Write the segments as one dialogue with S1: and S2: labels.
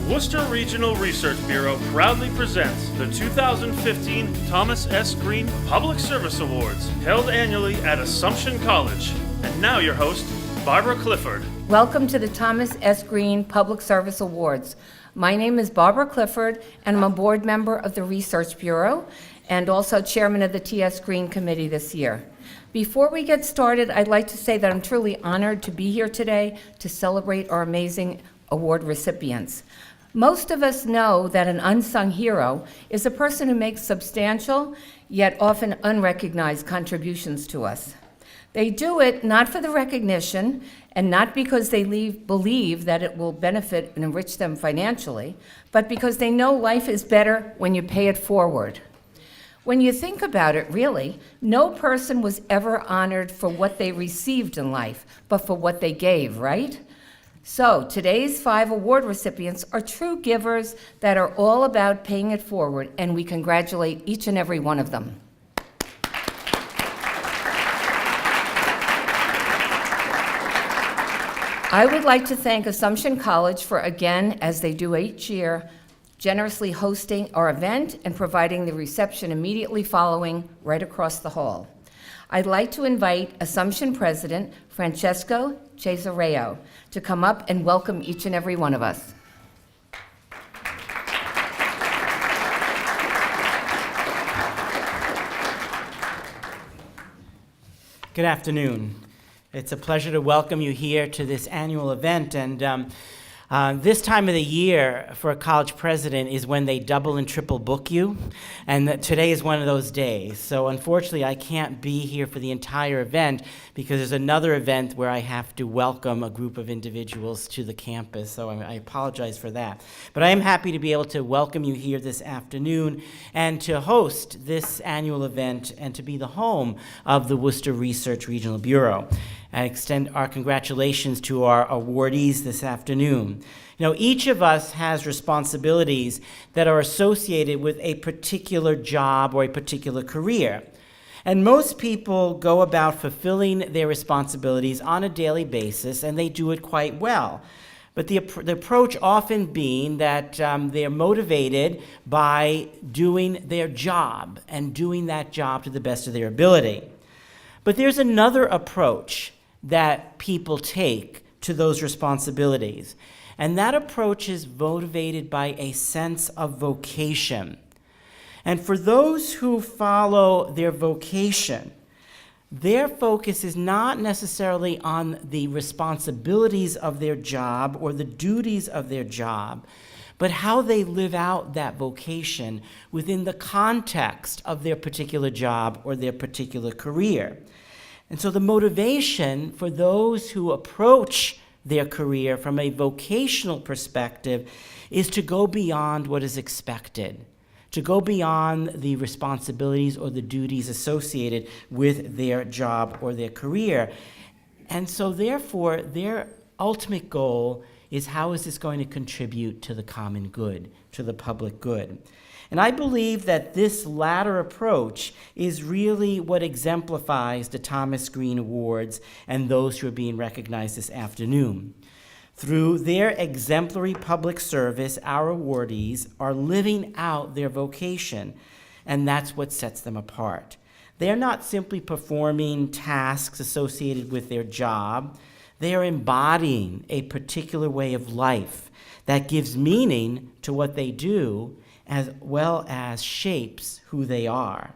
S1: Worcester Regional Research Bureau proudly presents the 2015 Thomas S. Green Public Service Awards, held annually at Assumption College. And now your host, Barbara Clifford.
S2: Welcome to the Thomas S. Green Public Service Awards. My name is Barbara Clifford, and I'm a board member of the Research Bureau and also chairman of the T.S. Green Committee this year. Before we get started, I'd like to say that I'm truly honored to be here today to celebrate our amazing award recipients. Most of us know that an unsung hero is a person who makes substantial, yet often unrecognized contributions to us. They do it not for the recognition and not because they believe that it will benefit and enrich them financially, but because they know life is better when you pay it forward. When you think about it, really, no person was ever honored for what they received in life, but for what they gave, right? So today's 5 award recipients are true givers that are all about paying it forward, and we congratulate each and every one of them. I would like to thank Assumption College for, again, as they do each year, generously hosting our event and providing the reception immediately following right across the hall. I'd like to invite Assumption President Francesco Cesareo to come up and welcome each and every one of us.
S3: Good afternoon. It's a pleasure to welcome you here to this annual event. And this time of the year for a college president is when they double and triple book you, and today is one of those days. So unfortunately, I can't be here for the entire event because there's another event where I have to welcome a group of individuals to the campus, so I apologize for that. But I am happy to be able to welcome you here this afternoon and to host this annual event and to be the home of the Worcester Research Regional Bureau. I extend our congratulations to our awardees this afternoon. You know, each of us has responsibilities that are associated with a particular job or a particular career. And most people go about fulfilling their responsibilities on a daily basis, and they do it quite well. But the approach often being that they're motivated by doing their job and doing that job to the best of their ability. But there's another approach that people take to those responsibilities. And that approach is motivated by a sense of vocation. And for those who follow their vocation, their focus is not necessarily on the responsibilities of their job or the duties of their job, but how they live out that vocation within the context of their particular job or their particular career. And so the motivation for those who approach their career from a vocational perspective is to go beyond what is expected, to go beyond the responsibilities or the duties associated with their job or their career. And so therefore, their ultimate goal is how is this going to contribute to the common good, to the public good. And I believe that this latter approach is really what exemplifies the Thomas Green Awards and those who are being recognized this afternoon. Through their exemplary public service, our awardees are living out their vocation, and that's what sets them apart. They're not simply performing tasks associated with their job. They are embodying a particular way of life that gives meaning to what they do, as well as shapes who they are.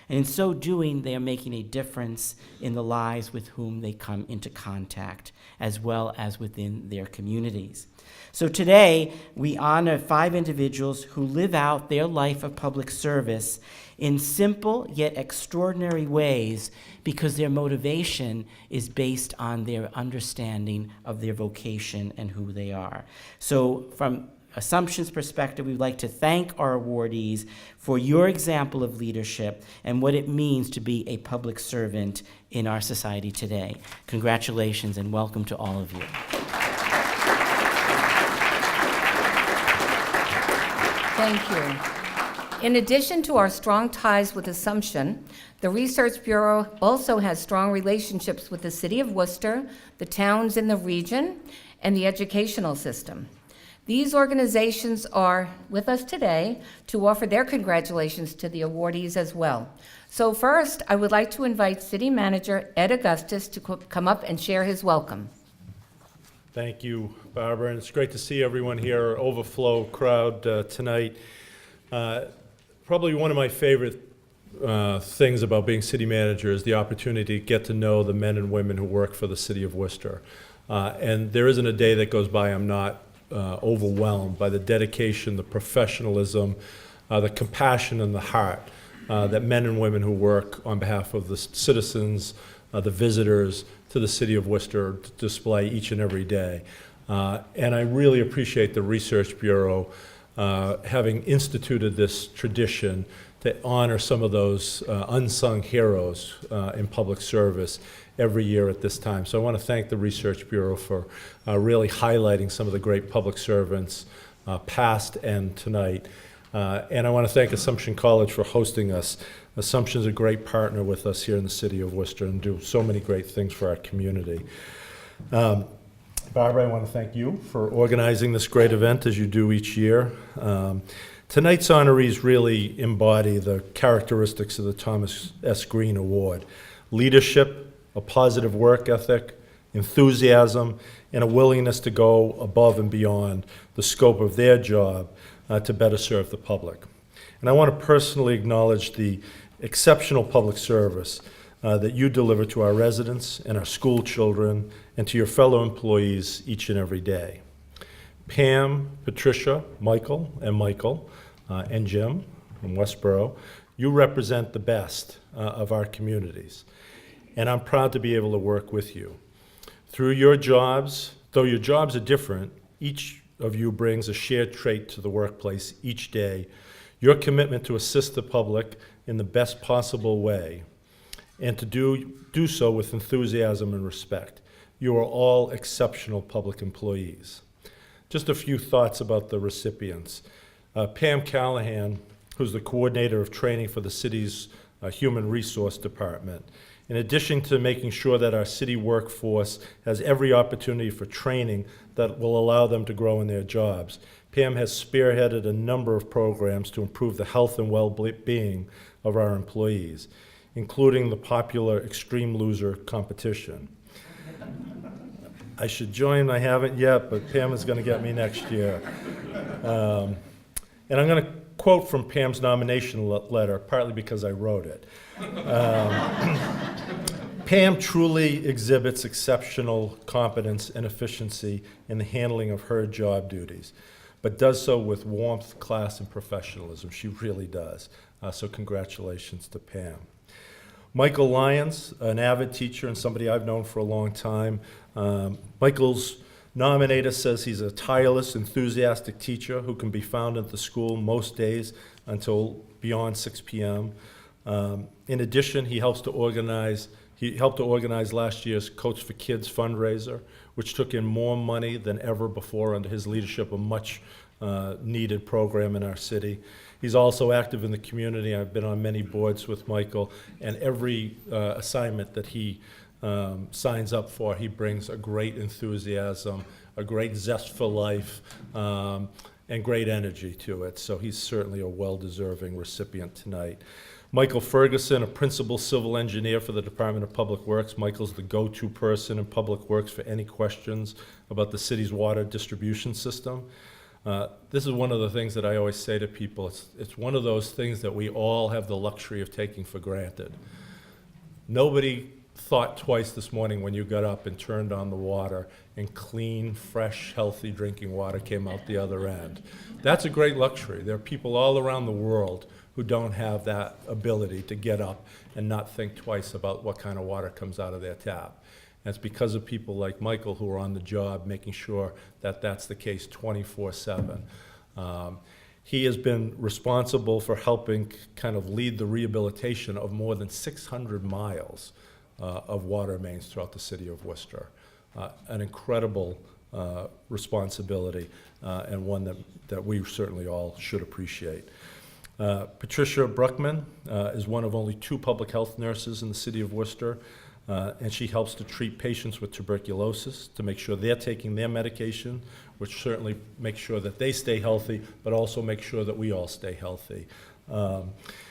S3: And in so doing, they are making a difference in the lives with whom they come into contact, as well as within their communities. So today, we honor 5 individuals who live out their life of public service in simple yet extraordinary ways because their motivation is based on their understanding of their vocation and who they are. So from Assumption's perspective, we'd like to thank our awardees for your example of leadership and what it means to be a public servant in our society today. Congratulations and welcome to all of you.
S2: Thank you. In addition to our strong ties with Assumption, the Research Bureau also has strong relationships with the City of Worcester, the towns in the region, and the educational system. These organizations are with us today to offer their congratulations to the awardees as well. So first, I would like to invite City Manager Ed Augustus to come up and share his welcome.
S4: Thank you, Barbara, and it's great to see everyone here, overflow crowd tonight. Probably one of my favorite things about being city manager is the opportunity to get to know the men and women who work for the city of Worcester. And there isn't a day that goes by I'm not overwhelmed by the dedication, the professionalism, the compassion, and the heart that men and women who work on behalf of the citizens, the visitors to the city of Worcester display each and every day. And I really appreciate the Research Bureau having instituted this tradition to honor some of those unsung heroes in public service every year at this time. So I want to thank the Research Bureau for really highlighting some of the great public servants, past and tonight. And I want to thank Assumption College for hosting us. Assumption's a great partner with us here in the city of Worcester and do so many great things for our community. Barbara, I want to thank you for organizing this great event as you do each year. Tonight's honorees really embody the characteristics of the Thomas S. Green Award: leadership, a positive work ethic, enthusiasm, and a willingness to go above and beyond the scope of their job to better serve the public. And I want to personally acknowledge the exceptional public service that you deliver to our residents and our school children and to your fellow employees each and every day. Pam, Patricia, Michael, and Jim from Westborough, you represent the best of our communities. And I'm proud to be able to work with you. Through your jobs, though your jobs are different, each of you brings a shared trait to the workplace each day: your commitment to assist the public in the best possible way, and to do so with enthusiasm and respect. You are all exceptional public employees. Just a few thoughts about the recipients. Pam Callahan, who's the coordinator of training for the city's Human Resource Department. In addition to making sure that our city workforce has every opportunity for training that will allow them to grow in their jobs, Pam has spearheaded a number of programs to improve the health and well-being of our employees, including the popular Extreme Loser competition. I should join, I haven't yet, but Pam is going to get me next year. And I'm going to quote from Pam's nomination letter, partly because I wrote it. Pam truly exhibits exceptional competence and efficiency in the handling of her job duties, but does so with warmth, class, and professionalism. She really does. So congratulations to Pam. Michael Lyons, an avid teacher and somebody I've known for a long time. Michael's nominator says he's a tireless, enthusiastic teacher who can be found at the school most days until beyond 6 p.m. In addition, he helped to organize last year's Coach for Kids fundraiser, which took in more money than ever before under his leadership, a much needed program in our city. He's also active in the community. I've been on many boards with Michael, and every assignment that he signs up for, he brings a great enthusiasm, a great zest for life, and great energy to it. So he's certainly a well-deserving recipient tonight. Michael Ferguson, a principal civil engineer for the Department of Public Works. Michael's the go-to person in Public Works for any questions about the city's water distribution system. This is one of the things that I always say to people. It's one of those things that we all have the luxury of taking for granted. Nobody thought twice this morning when you got up and turned on the water and clean, fresh, healthy drinking water came out the other end. That's a great luxury. There are people all around the world who don't have that ability to get up and not think twice about what kind of water comes out of their tap. And it's because of people like Michael who are on the job making sure that that's the case 24/7. He has been responsible for helping kind of lead the rehabilitation of more than 600 miles of water mains throughout the city of Worcester. An incredible responsibility and one that we certainly all should appreciate. Patricia Bruchmann is one of only 2 public health nurses in the city of Worcester. And she helps to treat patients with tuberculosis to make sure they're taking their medication, which certainly makes sure that they stay healthy, but also make sure that we all stay healthy.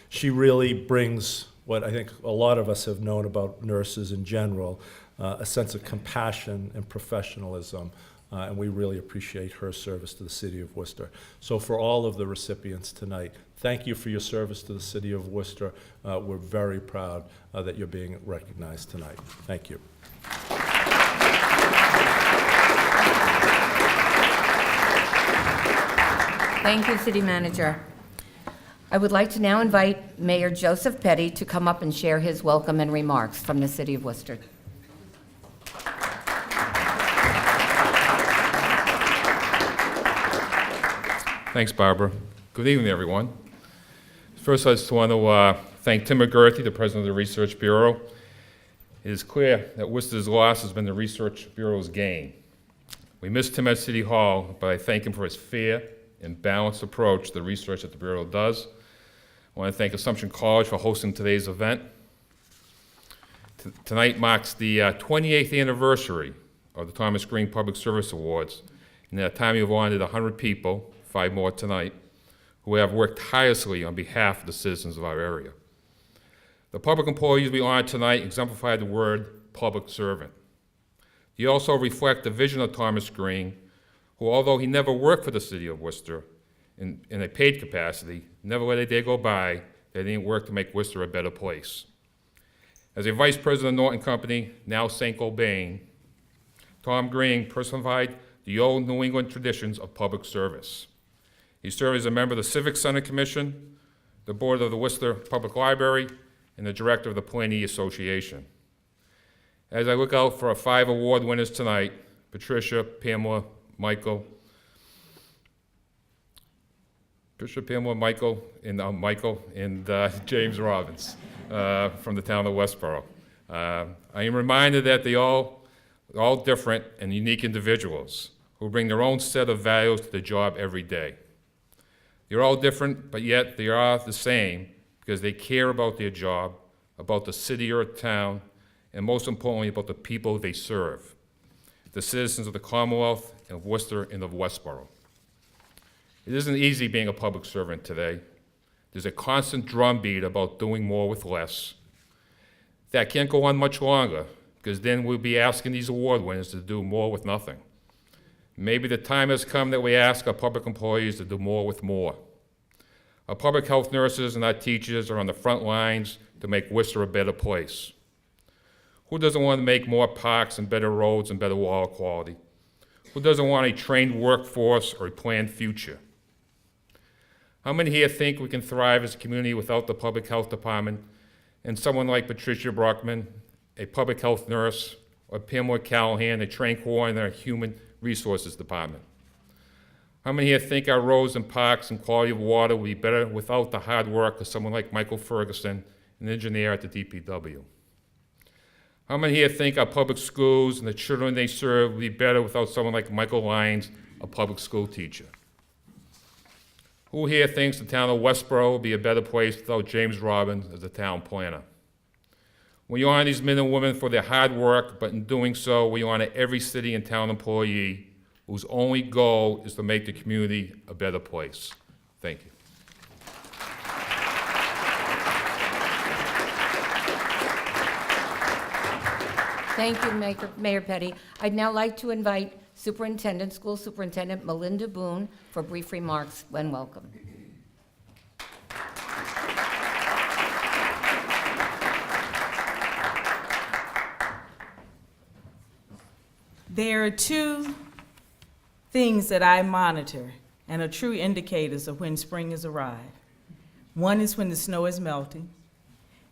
S4: She really brings what I think a lot of us have known about nurses in general, a sense of compassion and professionalism, and we really appreciate her service to the city of Worcester. So for all of the recipients tonight, thank you for your service to the city of Worcester. We're very proud that you're being recognized tonight. Thank you.
S2: Thank you, City Manager. I would like to now invite Mayor Joseph Petty to come up and share his welcome and remarks from the city of Worcester.
S5: Thanks, Barbara. Good evening, everyone. First, I just want to thank Tim McGurty, the president of the Research Bureau. It is clear that Worcester's loss has been the Research Bureau's gain. We miss Tim at City Hall, but I thank him for his fair and balanced approach to the research that the Bureau does. I want to thank Assumption College for hosting today's event. Tonight marks the 28th anniversary of the Thomas Green Public Service Awards. In that time, you've honored 100 people, 5 more tonight, who have worked tirelessly on behalf of the citizens of our area. The public employees we honor tonight exemplify the word public servant. They also reflect the vision of Thomas Green, who, although he never worked for the city of Worcester in a paid capacity, never let a day go by that he didn't work to make Worcester a better place. As a vice president of Norton Company, now St. Gobain, Tom Green personified the old New England traditions of public service. He served as a member of the Civic Center Commission, the board of the Worcester Public Library, and the director of the Planning Association. As I look out for our 5 award winners tonight, Patricia, Pamela, Michael, and James Robbins from the town of Westborough. I am reminded that they're all different and unique individuals who bring their own set of values to the job every day. They're all different, but yet they are the same because they care about their job, about the city or town, and most importantly, about the people they serve, the citizens of the Commonwealth, of Worcester, and of Westborough. It isn't easy being a public servant today. There's a constant drumbeat about doing more with less. That can't go on much longer, because then we'll be asking these award winners to do more with nothing. Maybe the time has come that we ask our public employees to do more with more. Our public health nurses and our teachers are on the front lines to make Worcester a better place. Who doesn't want to make more parks and better roads and better water quality? Who doesn't want a trained workforce or a planned future? How many here think we can thrive as a community without the public health department and someone like Patricia Bruchmann, a public health nurse, or Pamela Callahan, a trained coordinator in our human resources department? How many here think our roads and parks and quality of water would be better without the hard work of someone like Michael Ferguson, an engineer at the DPW? How many here think our public schools and the children they serve would be better without someone like Michael Lyons, a public school teacher? Who here thinks the town of Westborough would be a better place without James Robbins as the town planner? We honor these men and women for their hard work, but in doing so, we honor every city and town employee whose only goal is to make the community a better place. Thank you.
S2: Thank you, Mayor Petty. I'd now like to invite School Superintendent Melinda Boone for brief remarks when welcome.
S6: There are 2 things that I monitor and are true indicators of when spring has arrived. One is when the snow is melting,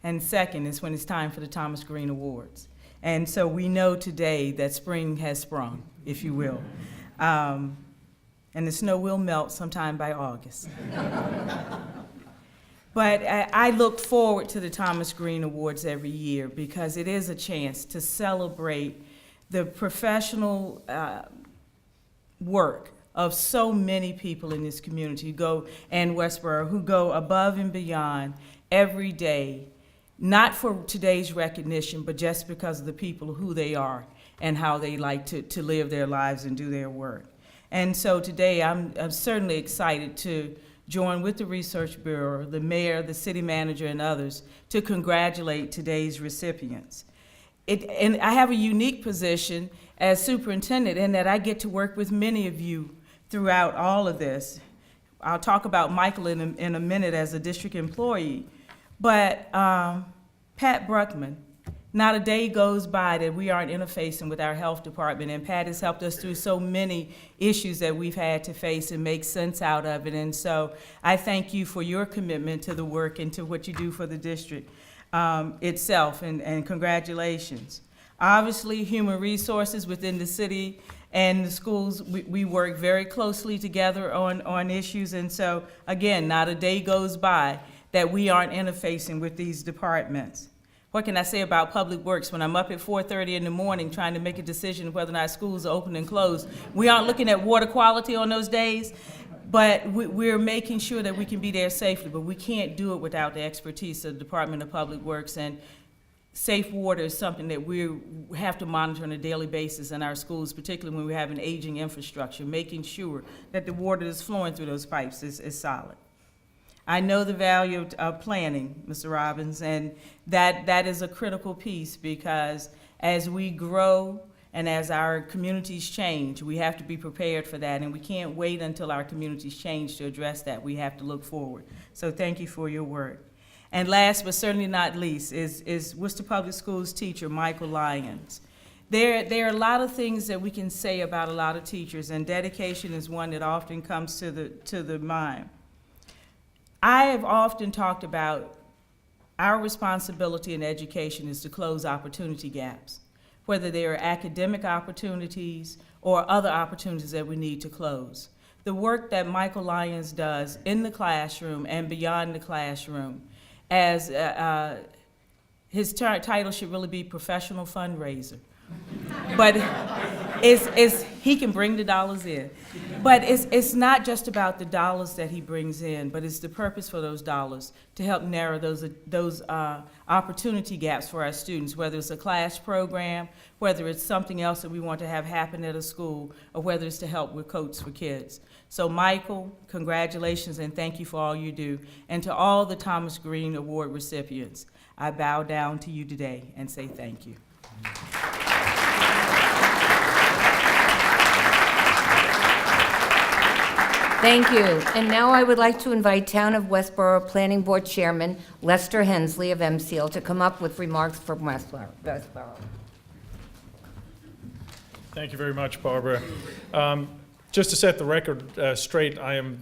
S6: and second is when it's time for the Thomas Green Awards. And so we know today that spring has sprung, if you will. And the snow will melt sometime by August. But I look forward to the Thomas Green Awards every year because it is a chance to celebrate the professional work of so many people in this community and Westborough who go above and beyond every day not for today's recognition, but just because of the people who they are and how they like to live their lives and do their work. And so today I'm certainly excited to join with the Research Bureau, the mayor, the city manager, and others to congratulate today's recipients. And I have a unique position as superintendent in that I get to work with many of you throughout all of this. I'll talk about Michael in a minute as a district employee. But Pat Bruchmann, not a day goes by that we aren't interfacing with our health department, and Pat has helped us through so many issues that we've had to face and make sense out of it. And so I thank you for your commitment to the work and to what you do for the district itself, and congratulations. Obviously, human resources within the city and the schools, we work very closely together on issues, and so again, not a day goes by that we aren't interfacing with these departments. What can I say about Public Works? When I'm up at 4:30 in the morning trying to make a decision whether or not schools are open and closed, we aren't looking at water quality on those days, but we're making sure that we can be there safely, but we can't do it without the expertise of the Department of Public Works, and safe water is something that we have to monitor on a daily basis in our schools, particularly when we have an aging infrastructure, making sure that the water that's flowing through those pipes is solid. I know the value of planning, Mr. Robbins, and that is a critical piece, because as we grow and as our communities change, we have to be prepared for that, and we can't wait until our communities change to address that. We have to look forward. So thank you for your work. And last but certainly not least is Worcester Public Schools teacher Michael Lyons. There are a lot of things that we can say about a lot of teachers, and dedication is one that often comes to the mind. I have often talked about our responsibility in education is to close opportunity gaps, whether they are academic opportunities or other opportunities that we need to close. The work that Michael Lyons does in the classroom and beyond the classroom, as his title should really be professional fundraiser. But he can bring the dollars in. But it's not just about the dollars that he brings in, but it's the purpose for those dollars to help narrow those opportunity gaps for our students, whether it's a class program, whether it's something else that we want to have happen at a school, or whether it's to help with coats for kids. So Michael, congratulations and thank you for all you do. And to all the Thomas Green Award recipients, I bow down to you today and say thank you.
S2: Thank you. And now I would like to invite Town of Westborough Planning Board Chairman Lester Hensley of MCL to come up with remarks from Westborough.
S7: Thank you very much, Barbara. Just to set the record straight, I am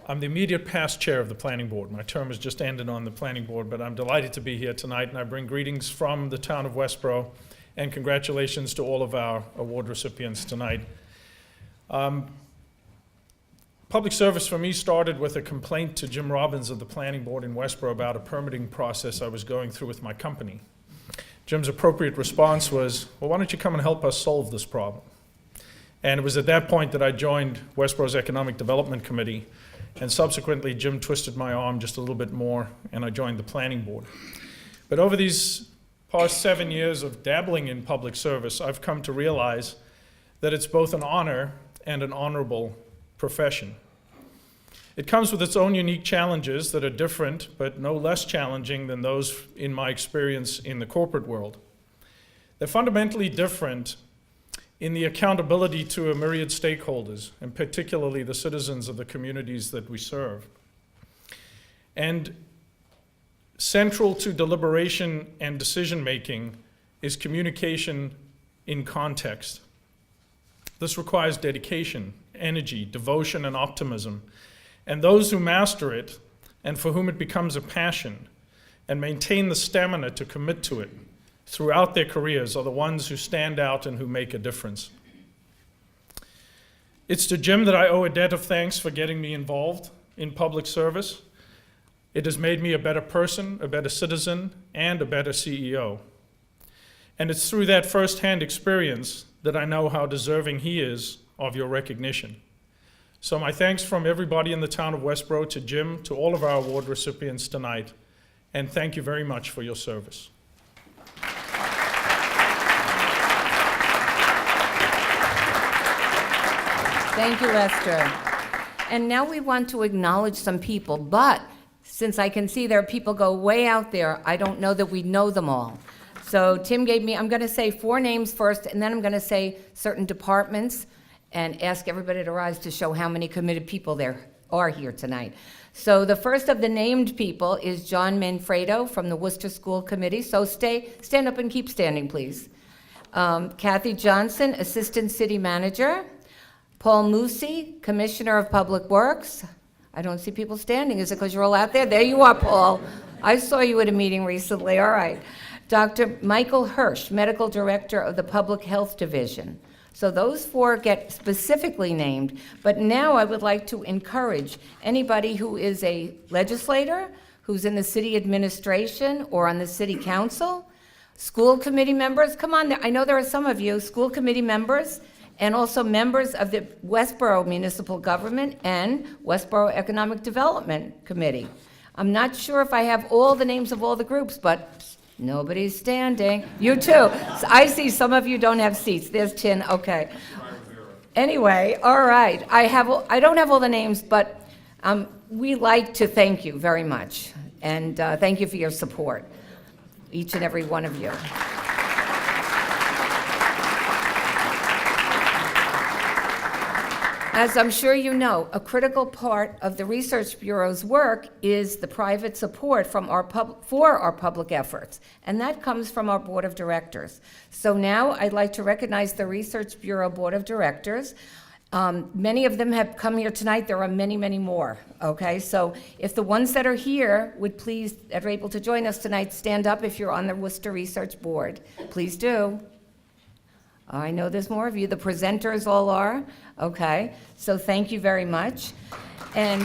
S7: I'm the immediate past chair of the Planning Board. My term has just ended on the Planning Board, but I'm delighted to be here tonight, and I bring greetings from the Town of Westborough, and congratulations to all of our award recipients tonight. Public service for me started with a complaint to Jim Robbins of the Planning Board in Westborough about a permitting process I was going through with my company. Jim's appropriate response was, well, why don't you come and help us solve this problem? And it was at that point that I joined Westborough's Economic Development Committee, and subsequently Jim twisted my arm just a little bit more, and I joined the Planning Board. But over these past 7 years of dabbling in public service, I've come to realize that it's both an honor and an honorable profession. It comes with its own unique challenges that are different, but no less challenging than those in my experience in the corporate world. They're fundamentally different in the accountability to a myriad stakeholders, and particularly the citizens of the communities that we serve. And central to deliberation and decision-making is communication in context. This requires dedication, energy, devotion, and optimism. And those who master it, and for whom it becomes a passion, and maintain the stamina to commit to it throughout their careers, are the ones who stand out and who make a difference. It's to Jim that I owe a debt of thanks for getting me involved in public service. It has made me a better person, a better citizen, and a better CEO. And it's through that firsthand experience that I know how deserving he is of your recognition. So my thanks from everybody in the Town of Westborough to Jim, to all of our award recipients tonight, and thank you very much for your service.
S2: Thank you, Lester. And now we want to acknowledge some people, but since I can see there are people go way out there, I don't know that we know them all. So Tim gave me, I'm going to say 4 names first, and then I'm going to say certain departments and ask everybody to rise to show how many committed people there are here tonight. So the first of the named people is John Manfredo from the Worcester School Committee. So stand up and keep standing, please. Kathy Johnson, Assistant City Manager. Paul Musi, Commissioner of Public Works. I don't see people standing. Is it because you're all out there? There you are, Paul. I saw you at a meeting recently. All right. Dr. Michael Hirsch, Medical Director of the Public Health Division. So those 4 get specifically named, but now I would like to encourage anybody who is a legislator, who's in the city administration or on the city council, school committee members, come on, I know there are some of you, school committee members, and also members of the Westborough Municipal Government and Westborough Economic Development Committee. I'm not sure if I have all the names of all the groups, but nobody's standing. You too. So I see some of you don't have seats. There's Tin, okay. Anyway, all right. I don't have all the names, but we like to thank you very much. And thank you for your support, each and every one of you. As I'm sure you know, a critical part of the Research Bureau's work is the private support from for our public efforts, and that comes from our Board of Directors. So now I'd like to recognize the Research Bureau Board of Directors. Many of them have come here tonight. There are many, many more, okay? So if the ones that are here would please, that are able to join us tonight, stand up if you're on the Worcester Research Board. Please do. I know there's more of you. The presenters all are. Okay, so thank you very much. And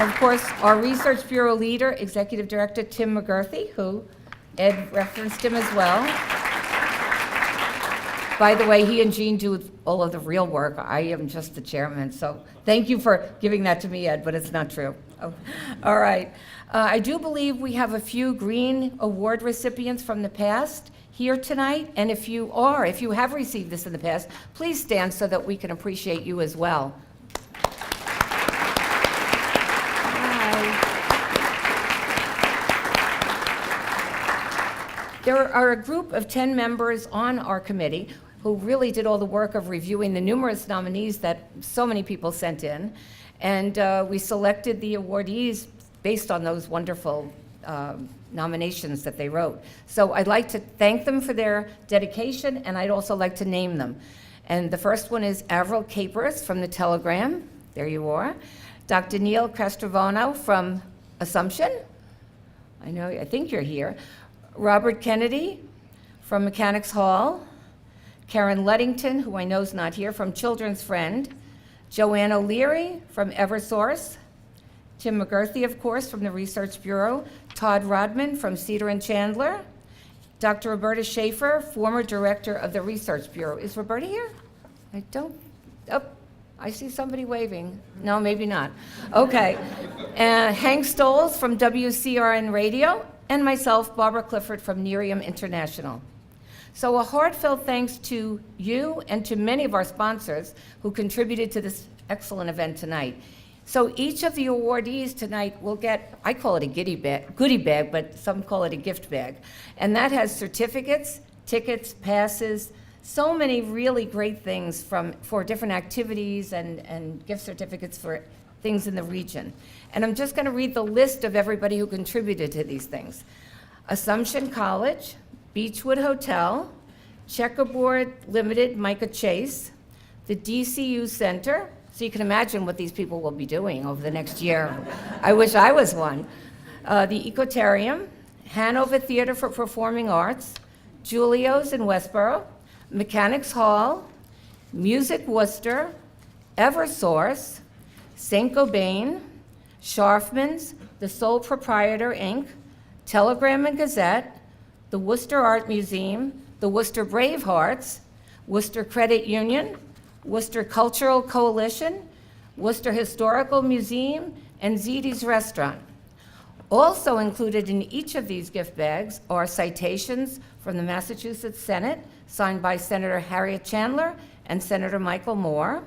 S2: of course, our Research Bureau leader, Executive Director Tim McGurthy, who Ed referenced him as well. By the way, he and Jean do all of the real work. I am just the chairman, so thank you for giving that to me, Ed, but it's not true. Oh, all right. I do believe we have a few Green Award recipients from the past here tonight, and if you have received this in the past, please stand so that we can appreciate you as well. There are a group of 10 members on our committee who really did all the work of reviewing the numerous nominees that so many people sent in, and we selected the awardees based on those wonderful nominations that they wrote. So I'd like to thank them for their dedication, and I'd also like to name them. And the first one is Avril Capers from the Telegram. There you are. Dr. Neil Castrovano from Assumption. I think you're here. Robert Kennedy from Mechanics Hall. Karen Luddington, who I know is not here, from Children's Friend. Joanne O'Leary from Eversource. Tim McGurthy, of course, from the Research Bureau. Todd Rodman from Cedar and Chandler. Dr. Roberta Schaefer, former director of the Research Bureau. Is Roberta here? I see somebody waving. No, maybe not. Okay. Hank Stoles from WCRN Radio, and myself, Barbara Clifford from Nerium International. So a heartfelt thanks to you and to many of our sponsors who contributed to this excellent event tonight. So each of the awardees tonight will get, I call it a goodie bag, but some call it a gift bag. And that has certificates, tickets, passes, so many really great things for different activities and gift certificates for things in the region. And I'm just going to read the list of everybody who contributed to these things. Assumption College, Beechwood Hotel, Checkerboard Limited, Micah Chase, the DCU Center. So you can imagine what these people will be doing over the next year. I wish I was one. The Ecotarium, Hanover Theater for Performing Arts, Julio's in Westborough, Mechanics Hall, Music Worcester, Eversource, St. Gobain, Scharfman's, The Sole Proprietor, Inc., Telegram and Gazette, the Worcester Art Museum, the Worcester Bravehearts, Worcester Credit Union, Worcester Cultural Coalition, Worcester Historical Museum, and Ziti's Restaurant. Also included in each of these gift bags are citations from the Massachusetts Senate, signed by Senator Harriet Chandler and Senator Michael Moore.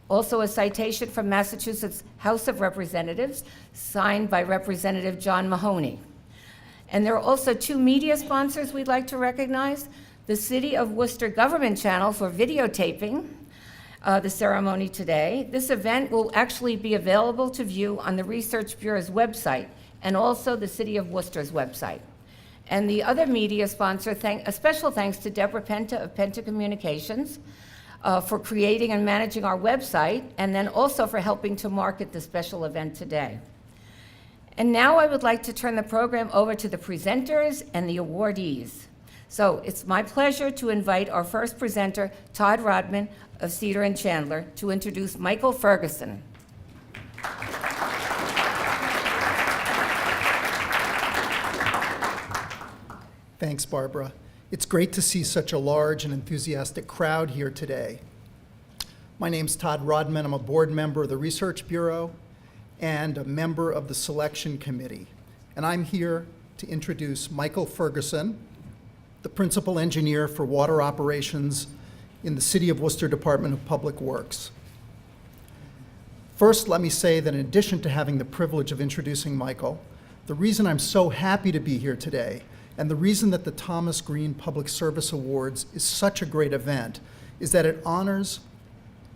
S2: Also a citation from Massachusetts House of Representatives, signed by Representative John Mahoney. And there are also 2 media sponsors we'd like to recognize: the City of Worcester Government Channel for videotaping the ceremony today. This event will actually be available to view on the Research Bureau's website and also the City of Worcester's website. And the other media sponsor, a special thanks to Deborah Penta of Penta Communications for creating and managing our website, and then also for helping to market the special event today. And now I would like to turn the program over to the presenters and the awardees. So it's my pleasure to invite our first presenter, Todd Rodman of Cedar and Chandler, to introduce Michael Ferguson.
S8: Thanks, Barbara. It's great to see such a large and enthusiastic crowd here today. My name's Todd Rodman. I'm a board member of the Research Bureau and a member of the Selection Committee. And I'm here to introduce Michael Ferguson, the Principal Engineer for Water Operations in the City of Worcester Department of Public Works. First, let me say that in addition to having the privilege of introducing Michael, the reason I'm so happy to be here today and the reason that the Thomas Green Public Service Awards is such a great event is that it honors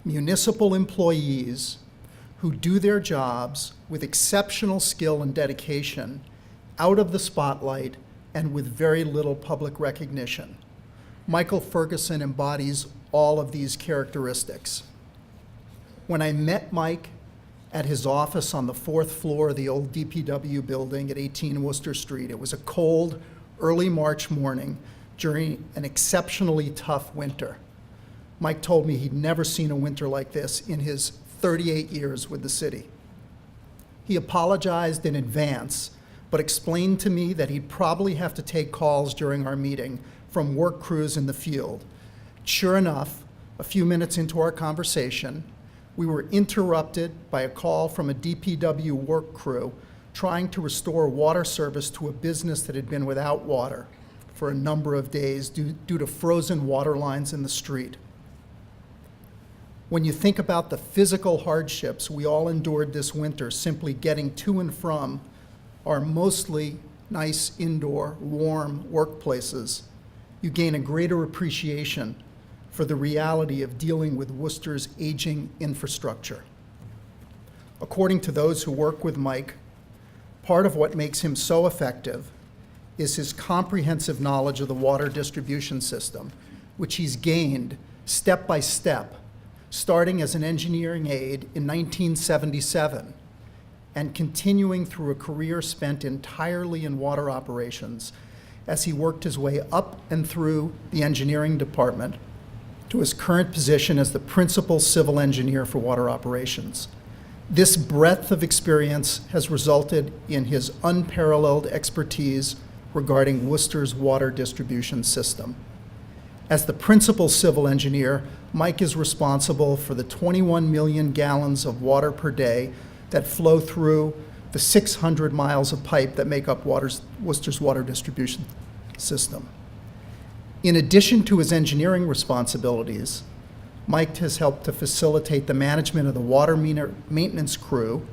S8: municipal employees who do their jobs with exceptional skill and dedication, out of the spotlight and with very little public recognition. Michael Ferguson embodies all of these characteristics. When I met Mike at his office on the 4th floor of the old DPW building at 18 Worcester Street, it was a cold, early March morning during an exceptionally tough winter. Mike told me he'd never seen a winter like this in his 38 years with the city. He apologized in advance, but explained to me that he'd probably have to take calls during our meeting from work crews in the field. Sure enough, a few minutes into our conversation, we were interrupted by a call from a DPW work crew trying to restore water service to a business that had been without water for a number of days due to frozen water lines in the street. When you think about the physical hardships we all endured this winter simply getting to and from our mostly nice indoor, warm workplaces, you gain a greater appreciation for the reality of dealing with Worcester's aging infrastructure. According to those who work with Mike, part of what makes him so effective is his comprehensive knowledge of the water distribution system, which he's gained step by step, starting as an engineering aide in 1977 and continuing through a career spent entirely in water operations as he worked his way up and through the engineering department to his current position as the principal civil engineer for water operations. This breadth of experience has resulted in his unparalleled expertise regarding Worcester's water distribution system. As the principal civil engineer, Mike is responsible for the 21 million gallons of water per day that flow through the 600 miles of pipe that make up Worcester's water distribution system. In addition to his engineering responsibilities, Mike has helped to facilitate the management of the water maintenance crew.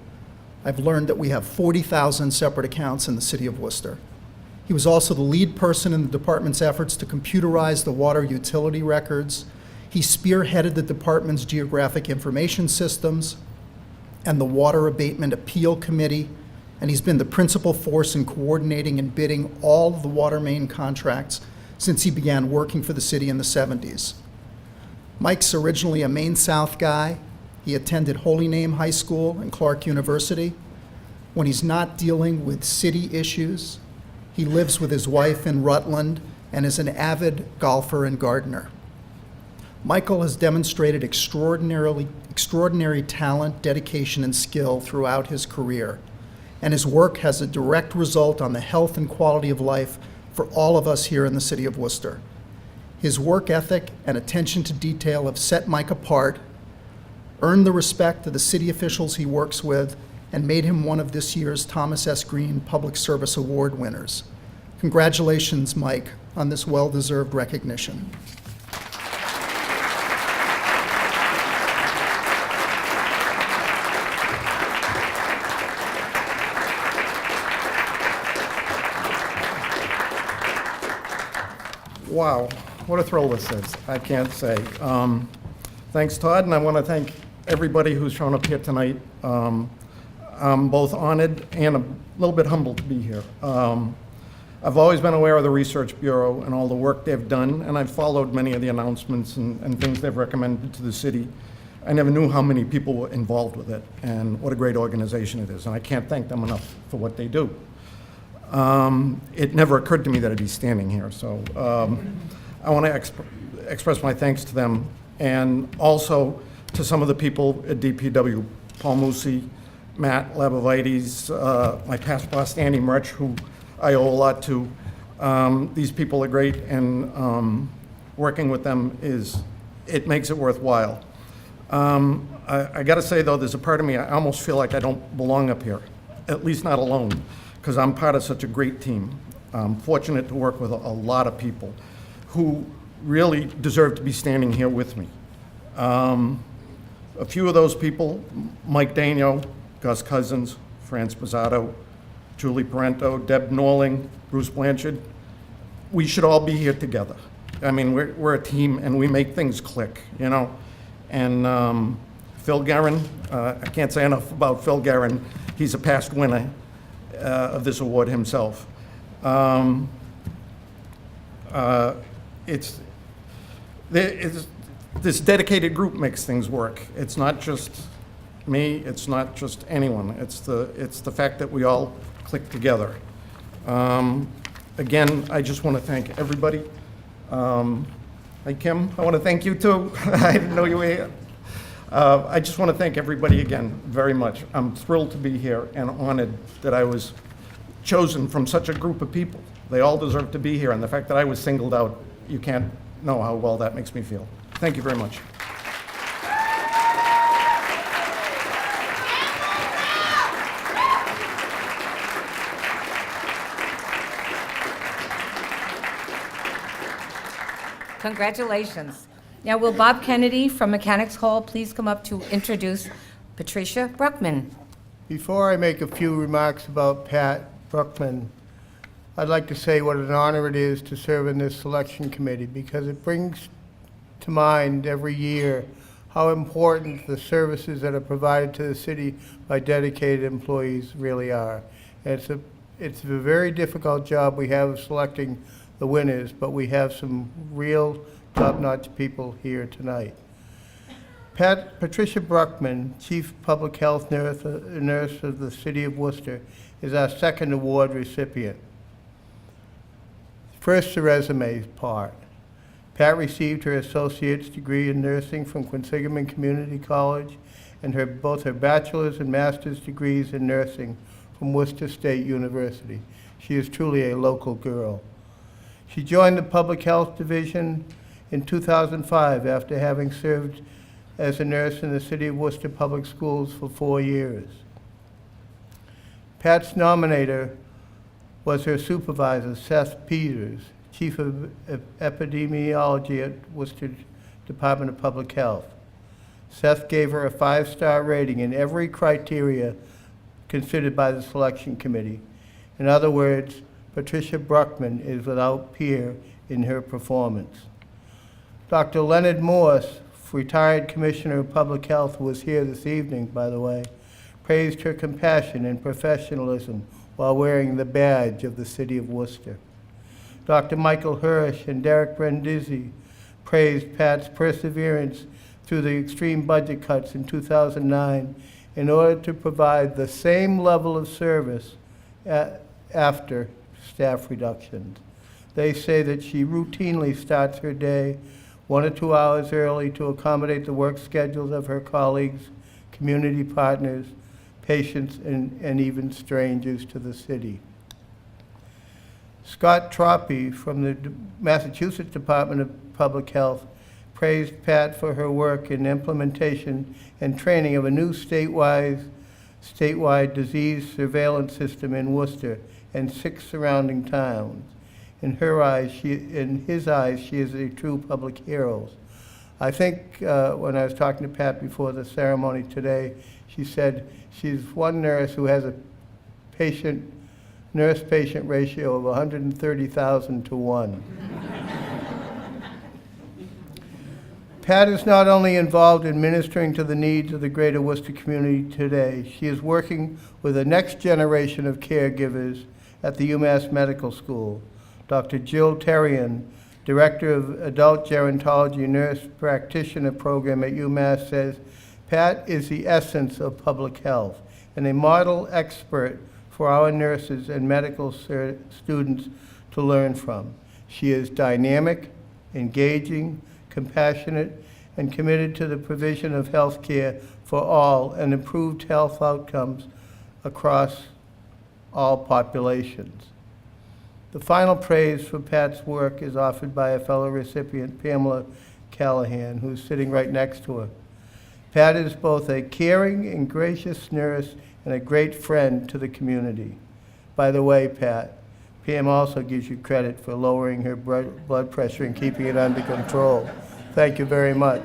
S8: I've learned that we have 40,000 separate accounts in the city of Worcester. He was also the lead person in the department's efforts to computerize the water utility records. He spearheaded the department's geographic information systems and the Water Abatement Appeal Committee, and he's been the principal force in coordinating and bidding all of the water main contracts since he began working for the city in the 70s. Mike's originally a Maine South guy. He attended Holy Name High School and Clark University. When he's not dealing with city issues, he lives with his wife in Rutland and is an avid golfer and gardener. Michael has demonstrated extraordinary talent, dedication, and skill throughout his career, and his work has a direct result on the health and quality of life for all of us here in the city of Worcester. His work ethic and attention to detail have set Mike apart, earned the respect of the city officials he works with, and made him one of this year's Thomas S. Green Public Service Award winners. Congratulations, Mike, on this well-deserved recognition.
S9: Wow, what a thrill this is, I can't say. Thanks, Todd, and I want to thank everybody who's shown up here tonight. I'm both honored and a little bit humbled to be here. I've always been aware of the Research Bureau and all the work they've done, and I've followed many of the announcements and things they've recommended to the city. I never knew how many people were involved with it and what a great organization it is, and I can't thank them enough for what they do. It never occurred to me that I'd be standing here, so I want to express my thanks to them, and also to some of the people at DPW, Paul Musi, Matt Labovites, my past boss, Andy Murch, who I owe a lot to. These people are great, and working with them it makes it worthwhile. I got to say, though, there's a part of me, I almost feel like I don't belong up here, at least not alone, because I'm part of such a great team. I'm fortunate to work with a lot of people who really deserve to be standing here with me. A few of those people, Mike Daigneault, Gus Cousins, France Pizzato, Julie Parento, Deb Norling, Bruce Blanchard, we should all be here together. I mean, we're a team and we make things click, you know? And Phil Guerin, I can't say enough about Phil Guerin. He's a past winner of this award himself. This dedicated group makes things work. It's not just me, it's not just anyone. It's the fact that we all click together. Again, I just want to thank everybody. Hi, Kim, I want to thank you too. I didn't know you were here. I just want to thank everybody again very much. I'm thrilled to be here and honored that I was chosen from such a group of people. They all deserve to be here, and the fact that I was singled out, you can't know how well that makes me feel. Thank you very much.
S2: Congratulations. Now, will Bob Kennedy from Mechanics Hall please come up to introduce Patricia Bruchmann?
S10: Before I make a few remarks about Pat Bruchmann, I'd like to say what an honor it is to serve in this selection committee, because it brings to mind every year how important the services that are provided to the city by dedicated employees really are. And it's a very difficult job we have of selecting the winners, but we have some real top-notch people here tonight. Patricia Bruchmann, Chief Public Health Nurse of the City of Worcester, is our second award recipient. First, the resume part. Pat received her associate's degree in nursing from Quinsigamond Community College and both her bachelor's and master's degrees in nursing from Worcester State University. She is truly a local girl. She joined the Public Health Division in 2005 after having served as a nurse in the City of Worcester Public Schools for 4 years. Pat's nominator was her supervisor, Seth Peters, Chief of Epidemiology at Worcester Department of Public Health. Seth gave her a 5-star rating in every criteria considered by the selection committee. In other words, Patricia Bruchmann is without peer in her performance. Dr. Leonard Morse, retired Commissioner of Public Health, who was here this evening, by the way, praised her compassion and professionalism while wearing the badge of the City of Worcester. Dr. Michael Hirsch and Derek Brindisi praised Pat's perseverance through the extreme budget cuts in 2009 in order to provide the same level of service after staff reductions. They say that she routinely starts her day 1 or 2 hours early to accommodate the work schedules of her colleagues, community partners, patients, and even strangers to the city. Scott Troppy from the Massachusetts Department of Public Health praised Pat for her work in implementation and training of a new statewide statewide disease surveillance system in Worcester and 6 surrounding towns. In his eyes, she is a true public hero. I think when I was talking to Pat before the ceremony today, she said she's one nurse who has a nurse-patient ratio of 130,000 to 1. Pat is not only involved in ministering to the needs of the greater Worcester community today, she is working with the next generation of caregivers at the UMass Medical School. Dr. Jill Terrian, Director of Adult Gerontology Nurse Practitioner Program at UMass, says, Pat is the essence of public health and a model expert for our nurses and medical students to learn from. She is dynamic, engaging, compassionate, and committed to the provision of health care for all and improved health outcomes across all populations. The final praise for Pat's work is offered by a fellow recipient, Pamela Callahan, who's sitting right next to her. Pat is both a caring and gracious nurse and a great friend to the community. By the way, Pat, Pam also gives you credit for lowering her blood pressure and keeping it under control. Thank you very much.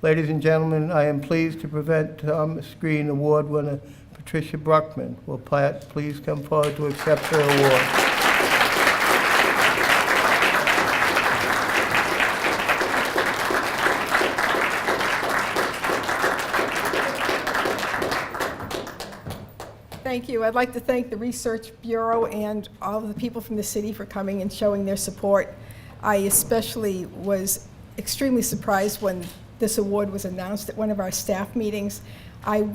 S10: Ladies and gentlemen, I am pleased to present Thomas Green Award winner Patricia Bruchmann. Will Pat please come forward to accept her award?
S11: Thank you. I'd like to thank the Research Bureau and all of the people from the city for coming and showing their support. I especially was extremely surprised when this award was announced at one of our staff meetings. I,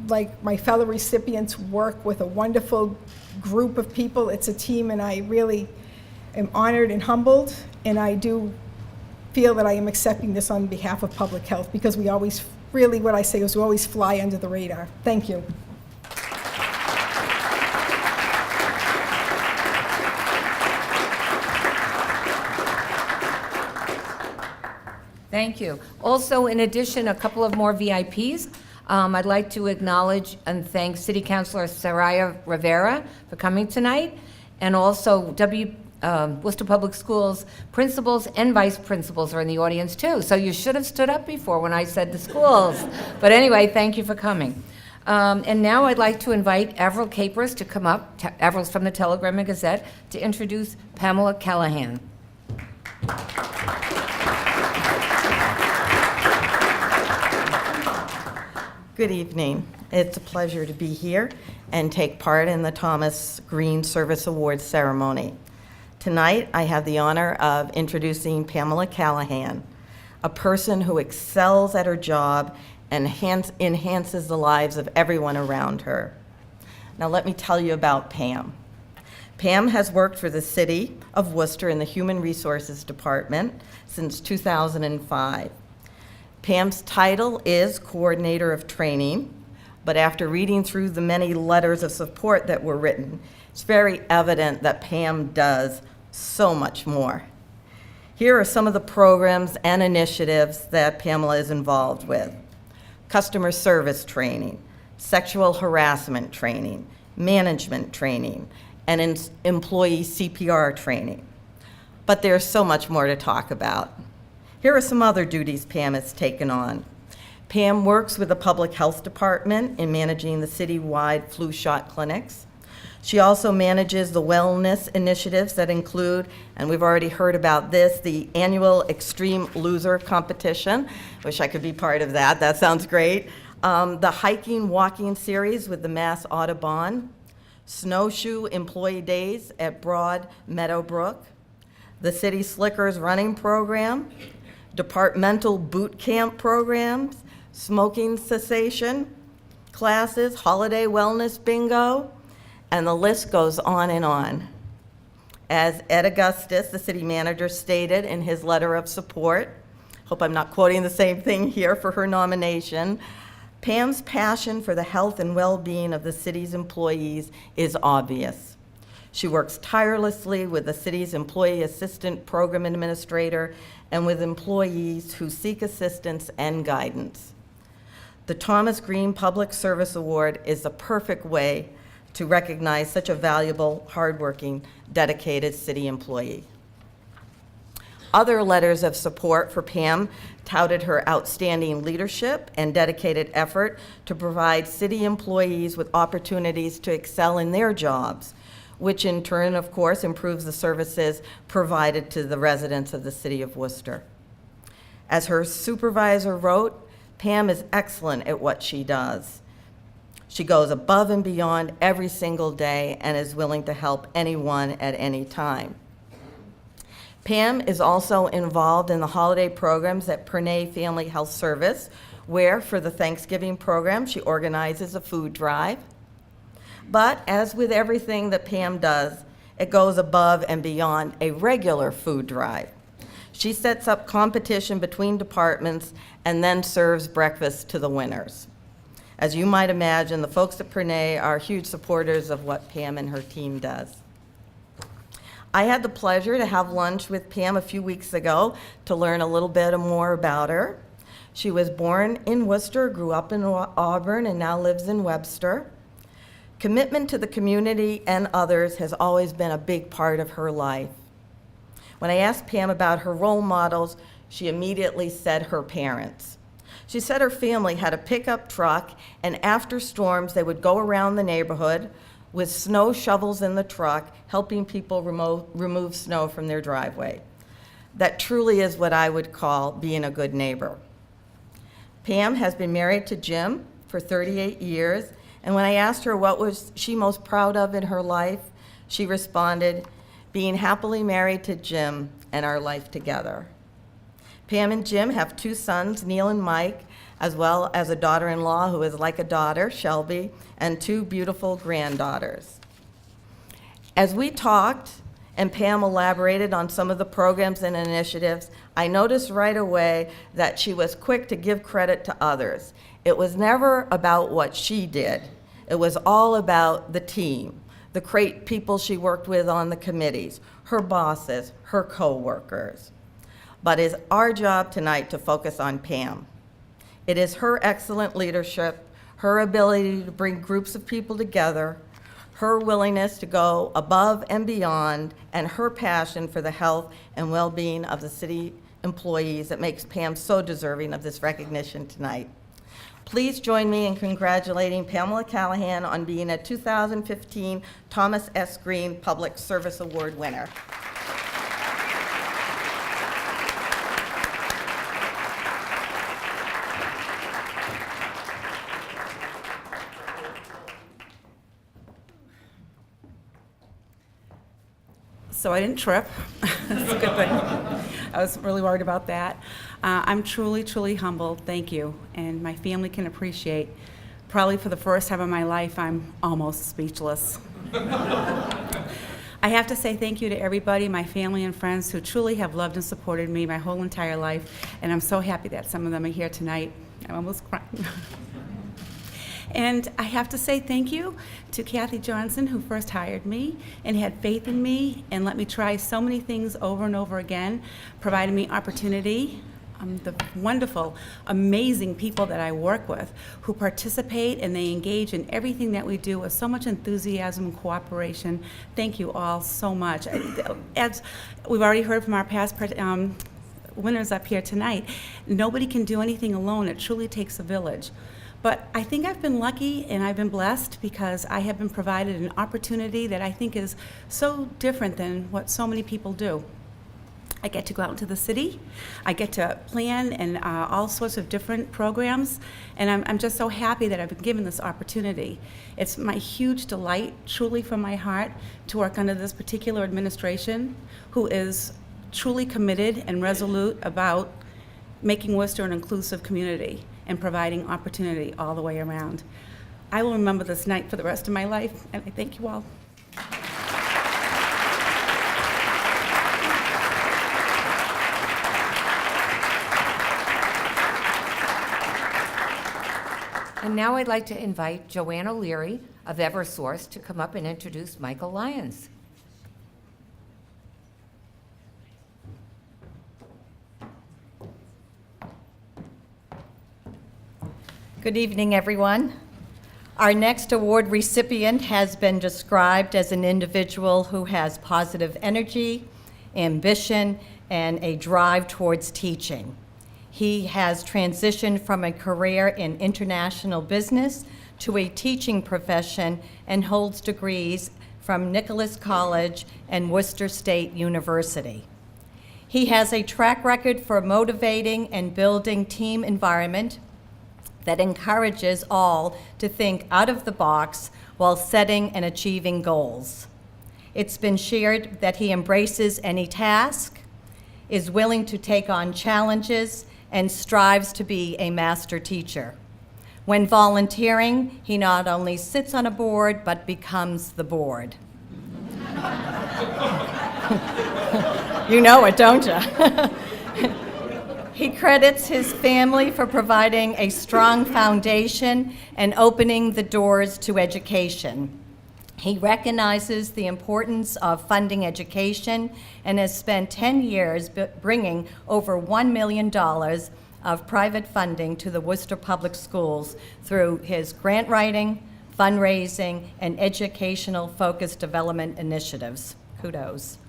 S11: like my fellow recipients, work with a wonderful group of people. It's a team, and I really am honored and humbled, and I do feel that I am accepting this on behalf of public health, because we always, really what I say is we always fly under the radar. Thank you.
S2: Thank you. Also, in addition, a couple of more VIPs. I'd like to acknowledge and thank City Councilor Soraya Rivera for coming tonight, and also Worcester Public Schools principals and vice principals are in the audience too. So you should have stood up before when I said the schools. But anyway, thank you for coming. And now I'd like to invite Avril Capers to come up. Avril's from the Telegram and Gazette, to introduce Pamela Callahan.
S12: Good evening. It's a pleasure to be here and take part in the Thomas Green Service Awards ceremony. Tonight, I have the honor of introducing Pamela Callahan, a person who excels at her job and enhances the lives of everyone around her. Now, let me tell you about Pam. Pam has worked for the City of Worcester in the Human Resources Department since 2005. Pam's title is Coordinator of Training, but after reading through the many letters of support that were written, it's very evident that Pam does so much more. Here are some of the programs and initiatives that Pamela is involved with: customer service training, sexual harassment training, management training, and employee CPR training. But there's so much more to talk about. Here are some other duties Pam has taken on. Pam works with the Public Health Department in managing the citywide flu shot clinics. She also manages the wellness initiatives that include, and we've already heard about this, the annual Extreme Loser competition. Wish I could be part of that. That sounds great. The hiking, walking series with the Mass Audubon, snowshoe employee days at Broad Meadowbrook, the City Slickers running program, departmental boot camp programs, smoking cessation classes, holiday wellness bingo, and the list goes on and on. As Ed Augustus, the city manager, stated in his letter of support, hope I'm not quoting the same thing here for her nomination, Pam's passion for the health and well-being of the city's employees is obvious. She works tirelessly with the city's employee assistant program administrator and with employees who seek assistance and guidance. The Thomas Green Public Service Award is the perfect way to recognize such a valuable, hardworking, dedicated city employee. Other letters of support for Pam touted her outstanding leadership and dedicated effort to provide city employees with opportunities to excel in their jobs, which in turn, of course, improves the services provided to the residents of the city of Worcester. As her supervisor wrote, Pam is excellent at what she does. She goes above and beyond every single day and is willing to help anyone at any time. Pam is also involved in the holiday programs at Pernay Family Health Service, where for the Thanksgiving program, she organizes a food drive. But as with everything that Pam does, it goes above and beyond a regular food drive. She sets up competition between departments and then serves breakfast to the winners. As you might imagine, the folks at Pernay are huge supporters of what Pam and her team does. I had the pleasure to have lunch with Pam a few weeks ago to learn a little bit more about her. She was born in Worcester, grew up in Auburn, and now lives in Webster. Commitment to the community and others has always been a big part of her life. When I asked Pam about her role models, she immediately said her parents. She said her family had a pickup truck, and after storms, they would go around the neighborhood with snow shovels in the truck, helping people remove snow from their driveway. That truly is what I would call being a good neighbor. Pam has been married to Jim for 38 years, and when I asked her what was she most proud of in her life, she responded, being happily married to Jim and our life together. Pam and Jim have 2 sons, Neil and Mike, as well as a daughter-in-law who is like a daughter, Shelby, and 2 beautiful granddaughters. As we talked and Pam elaborated on some of the programs and initiatives, I noticed right away that she was quick to give credit to others. It was never about what she did. It was all about the team, the great people she worked with on the committees, her bosses, her co-workers. But it's our job tonight to focus on Pam. It is her excellent leadership, her ability to bring groups of people together, her willingness to go above and beyond, and her passion for the health and well-being of the city employees that makes Pam so deserving of this recognition tonight. Please join me in congratulating Pamela Callahan on being a 2015 Thomas S. Green Public Service Award winner.
S13: So I didn't trip. That's a good thing. I was really worried about that. I'm truly, truly humbled. Thank you. And my family can appreciate. Probably for the first time in my life, I'm almost speechless. I have to say thank you to everybody, my family and friends who truly have loved and supported me my whole entire life. And I'm so happy that some of them are here tonight. I'm almost crying. And I have to say thank you to Kathy Johnson, who first hired me and had faith in me and let me try so many things over and over again, providing me opportunity. The wonderful, amazing people that I work with who participate and they engage in everything that we do with so much enthusiasm and cooperation. Thank you all so much. As we've already heard from our past winners up here tonight, nobody can do anything alone. It truly takes a village. But I think I've been lucky and I've been blessed because I have been provided an opportunity that I think is so different than what so many people do. I get to go out into the city. I get to plan and all sorts of different programs, and I'm just so happy that I've been given this opportunity. It's my huge delight, truly from my heart, to work under this particular administration who is truly committed and resolute about making Worcester an inclusive community and providing opportunity all the way around. I will remember this night for the rest of my life, and I thank you all.
S2: And now I'd like to invite Joanne O'Leary of Eversource to come up and introduce Michael Lyons.
S12: Good evening, everyone. Our next award recipient has been described as an individual who has positive energy, ambition, and a drive towards teaching. He has transitioned from a career in international business to a teaching profession and holds degrees from Nicholas College and Worcester State University. He has a track record for motivating and building team environment that encourages all to think out of the box while setting and achieving goals. It's been shared that he embraces any task, is willing to take on challenges, and strives to be a master teacher. When volunteering, he not only sits on a board, but becomes the board. You know it, don't you? He credits his family for providing a strong foundation and opening the doors to education. He recognizes the importance of funding education and has spent 10 years bringing over $1 million of private funding to the Worcester Public Schools through his grant writing, fundraising, and educational focused development initiatives. Kudos.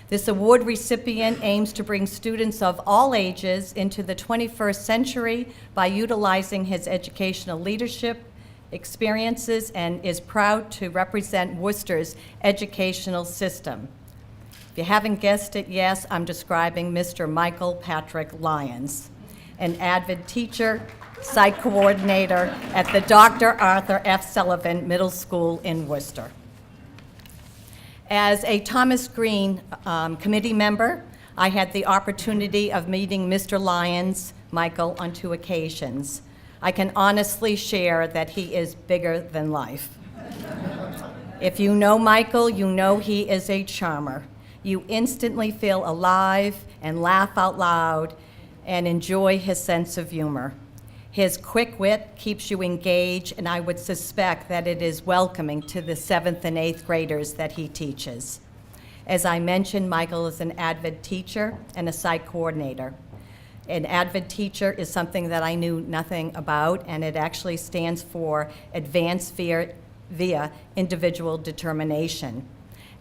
S12: This award recipient aims to bring students of all ages into the 21st century by utilizing his educational leadership experiences and is proud to represent Worcester's educational system. If you haven't guessed it, yes, I'm describing Mr. Michael Patrick Lyons, an avid teacher, site coordinator at the Dr. Arthur F. Sullivan Middle School in Worcester. As a Thomas Green committee member, I had the opportunity of meeting Mr. Lyons, Michael, on 2 occasions. I can honestly share that he is bigger than life. If you know Michael, you know he is a charmer. You instantly feel alive and laugh out loud and enjoy his sense of humor. His quick wit keeps you engaged, and I would suspect that it is welcoming to the 7th and 8th graders that he teaches. As I mentioned, Michael is an avid teacher and a site coordinator. An avid teacher is something that I knew nothing about, and it actually stands for Advanced via Individual Determination.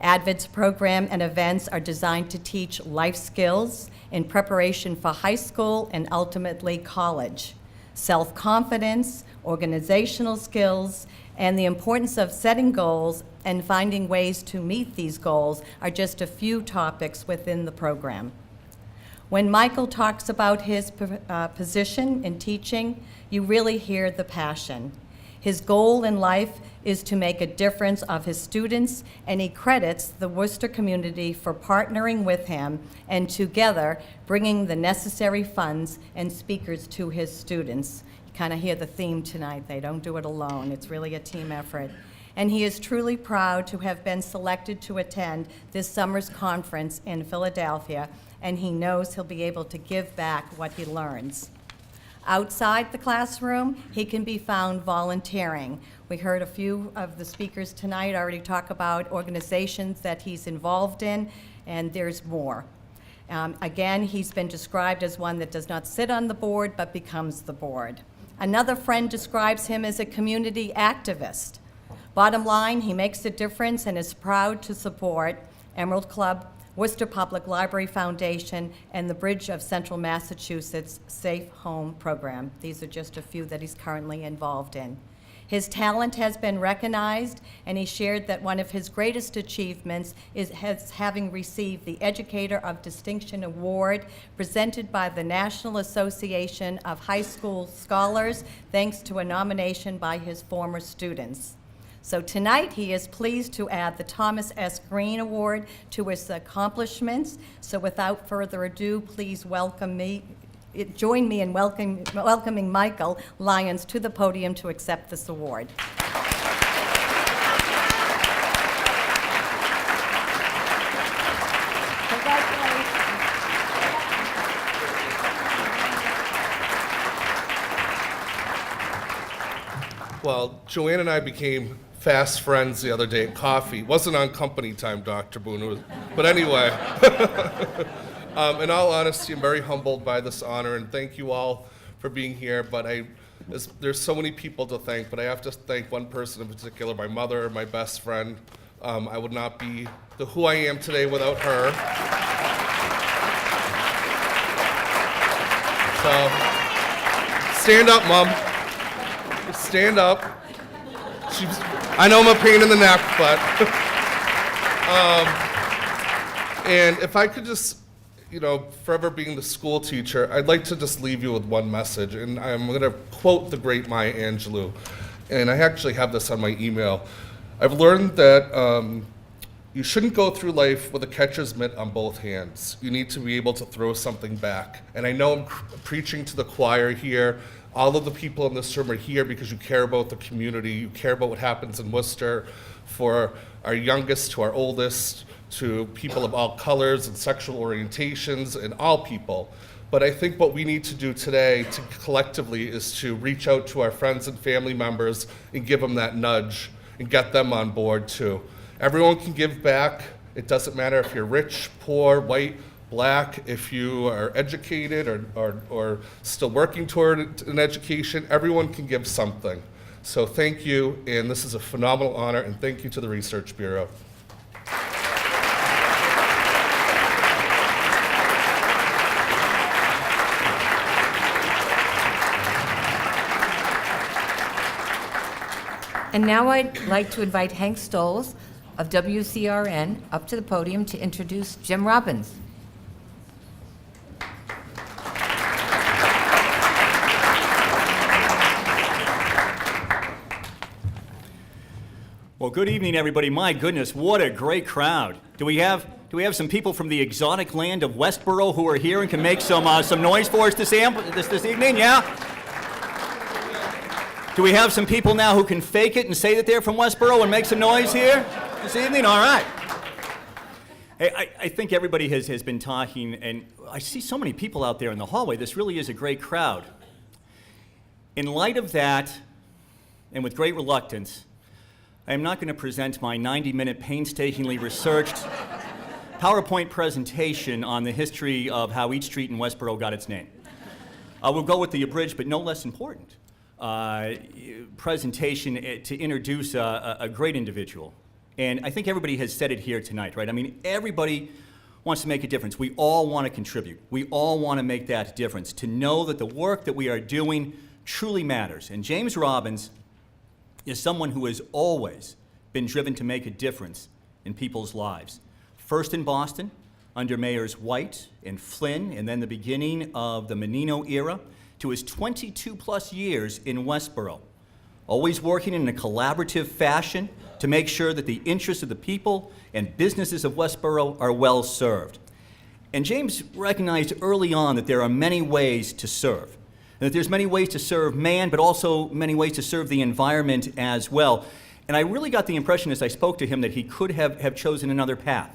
S12: ADVID's program and events are designed to teach life skills in preparation for high school and ultimately college. Self-confidence, organizational skills, and the importance of setting goals and finding ways to meet these goals are just a few topics within the program. When Michael talks about his position in teaching, you really hear the passion. His goal in life is to make a difference of his students, and he credits the Worcester community for partnering with him and together bringing the necessary funds and speakers to his students. You kind of hear the theme tonight. They don't do it alone. It's really a team effort. And he is truly proud to have been selected to attend this summer's conference in Philadelphia, and he knows he'll be able to give back what he learns. Outside the classroom, he can be found volunteering. We heard a few of the speakers tonight already talk about organizations that he's involved in, and there's more. Again, he's been described as one that does not sit on the board, but becomes the board. Another friend describes him as a community activist. Bottom line, he makes a difference and is proud to support Emerald Club, Worcester Public Library Foundation, and the Bridge of Central Massachusetts Safe Home Program. These are just a few that he's currently involved in. His talent has been recognized, and he shared that one of his greatest achievements is having received the Educator of Distinction Award presented by the National Association of High School Scholars, thanks to a nomination by his former students. So tonight, he is pleased to add the Thomas S. Green Award to his accomplishments. So without further ado, please join me in welcoming Michael Lyons to the podium to accept this award.
S14: Well, Joanne and I became fast friends the other day at coffee. It wasn't on company time, Dr. Boone, but anyway. In all honesty, I'm very humbled by this honor, and thank you all for being here, but I There's so many people to thank, but I have to thank one person in particular, my mother, my best friend. I would not be who I am today without her. So, stand up, Mom. Stand up. I know I'm a pain in the neck, but... and if I could just, forever being the school teacher, I'd like to just leave you with one message. And I'm going to quote the great Maya Angelou. And I actually have this on my email. I've learned that you shouldn't go through life with a catcher's mitt on both hands. You need to be able to throw something back. And I know I'm preaching to the choir here. All of the people in this room are here because you care about the community. You care about what happens in Worcester, for our youngest to our oldest, to people of all colors and sexual orientations, and all people. But I think what we need to do today collectively is to reach out to our friends and family members and give them that nudge and get them on board too. Everyone can give back. It doesn't matter if you're rich, poor, white, black, if you are educated or still working toward an education. Everyone can give something. So thank you, and this is a phenomenal honor, and thank you to the Research Bureau.
S2: And now I'd like to invite Hank Stoles of WCRN up to the podium to introduce Jim Robbins.
S15: Well, good evening, everybody. My goodness, what a great crowd. Do we have some people from the exotic land of Westborough who are here and can make some noise for us this evening? Yeah? Do we have some people now who can fake it and say that they're from Westborough and make some noise here this evening? All right. Hey, I think everybody has been talking, and I see so many people out there in the hallway. This really is a great crowd. In light of that, and with great reluctance, I am not going to present my 90-minute painstakingly researched PowerPoint presentation on the history of how each street in Westborough got its name. We'll go with the abridged, but no less important, presentation to introduce a great individual. And I think everybody has said it here tonight, right? I mean, everybody wants to make a difference. We all want to contribute. We all want to make that difference, to know that the work that we are doing truly matters. And James Robbins is someone who has always been driven to make a difference in people's lives. First in Boston, under Mayors White and Flynn, and then the beginning of the Menino era, to his 22-plus years in Westborough, always working in a collaborative fashion to make sure that the interests of the people and businesses of Westborough are well served. And James recognized early on that there are many ways to serve, and that there's many ways to serve man, but also many ways to serve the environment as well. And I really got the impression as I spoke to him that he could have chosen another path,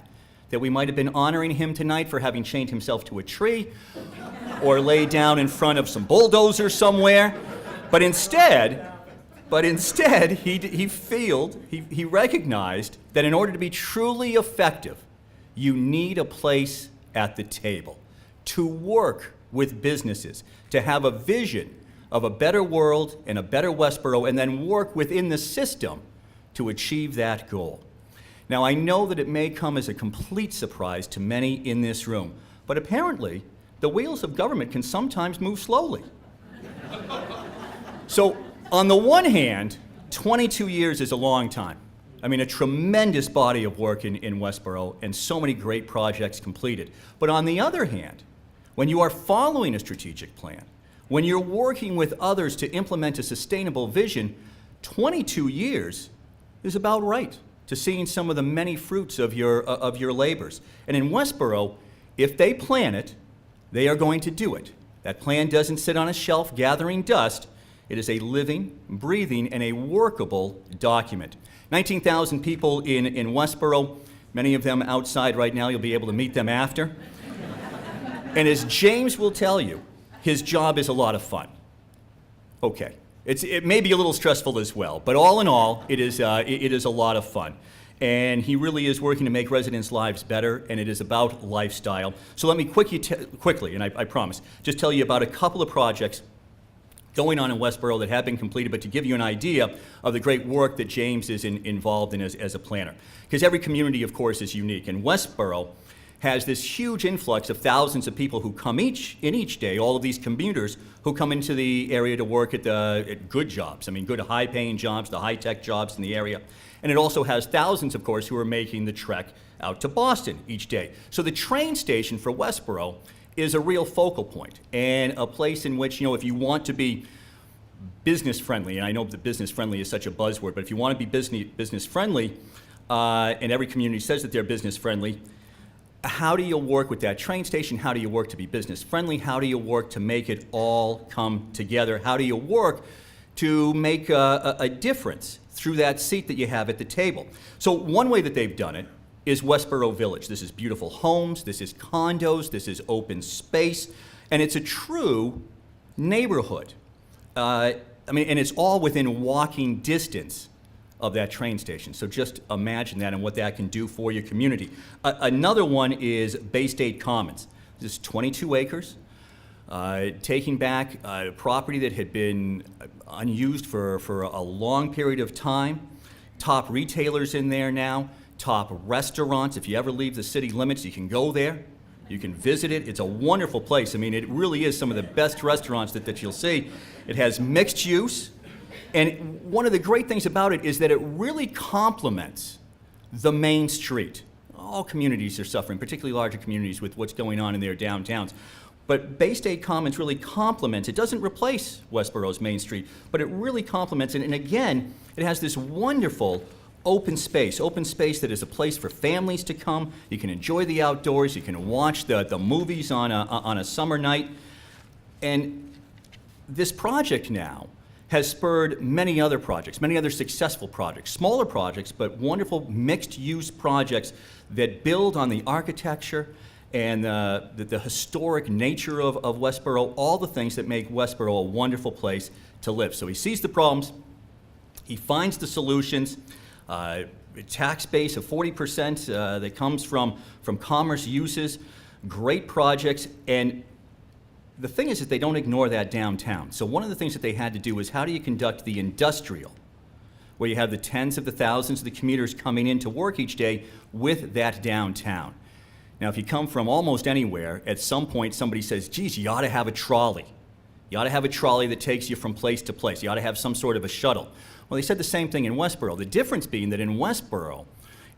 S15: that we might have been honoring him tonight for having chained himself to a tree or laid down in front of some bulldozers somewhere. But instead, he recognized that in order to be truly effective, you need a place at the table to work with businesses, to have a vision of a better world and a better Westborough, and then work within the system to achieve that goal. Now, I know that it may come as a complete surprise to many in this room, but apparently, the wheels of government can sometimes move slowly. So, on the one hand, 22 years is a long time. I mean, a tremendous body of work in Westborough and so many great projects completed. But on the other hand, when you are following a strategic plan, when you're working with others to implement a sustainable vision, 22 years is about right to seeing some of the many fruits of your labors. And in Westborough, if they plan it, they are going to do it. That plan doesn't sit on a shelf gathering dust. It is a living, breathing, and a workable document. 19,000 people in Westborough, many of them outside right now. You'll be able to meet them after. And as James will tell you, his job is a lot of fun. Okay, it may be a little stressful as well, but all in all, it is a lot of fun. And he really is working to make residents' lives better, and it is about lifestyle. So let me quickly, and I promise, just tell you about a couple of projects going on in Westborough that have been completed, but to give you an idea of the great work that James is involved in as a planner. Because every community, of course, is unique, and Westborough has this huge influx of thousands of people who come each day, all of these commuters who come into the area to work at good jobs. I mean, good high-paying jobs, the high-tech jobs in the area. And it also has thousands, of course, who are making the trek out to Boston each day. So the train station for Westborough is a real focal point and a place in which, if you want to be business friendly, and I know that business friendly is such a buzzword, but if you want to be business friendly, and every community says that they're business friendly, how do you work with that train station? How do you work to be business friendly? How do you work to make it all come together? How do you work to make a difference through that seat that you have at the table? So one way that they've done it is Westborough Village. This is beautiful homes, this is condos, this is open space, and it's a true neighborhood. And it's all within walking distance of that train station. So just imagine that and what that can do for your community. Another one is Bay State Commons. This is 22 acres, taking back a property that had been unused for a long period of time. Top retailers in there now, top restaurants. If you ever leave the city limits, you can go there. You can visit it. It's a wonderful place. I mean, it really is some of the best restaurants that you'll see. It has mixed use. And one of the great things about it is that it really complements the main street. All communities are suffering, particularly larger communities, with what's going on in their downtowns. But Bay State Commons really complements. It doesn't replace Westborough's Main Street, but it really complements it. And again, it has this wonderful open space that is a place for families to come. You can enjoy the outdoors. You can watch the movies on a summer night. And this project now has spurred many other projects, many other successful projects, smaller projects, but wonderful mixed-use projects that build on the architecture and the historic nature of Westborough, all the things that make Westborough a wonderful place to live. So he sees the problems, he finds the solutions, a tax base of 40% that comes from commerce uses, great projects, and the thing is that they don't ignore that downtown. So one of the things that they had to do is, how do you conduct the industrial, where you have the tens of the thousands of the commuters coming in to work each day with that downtown? Now, if you come from almost anywhere, at some point somebody says, geez, you ought to have a trolley. You ought to have a trolley that takes you from place to place. You ought to have some sort of a shuttle. Well, they said the same thing in Westborough. The difference being that in Westborough,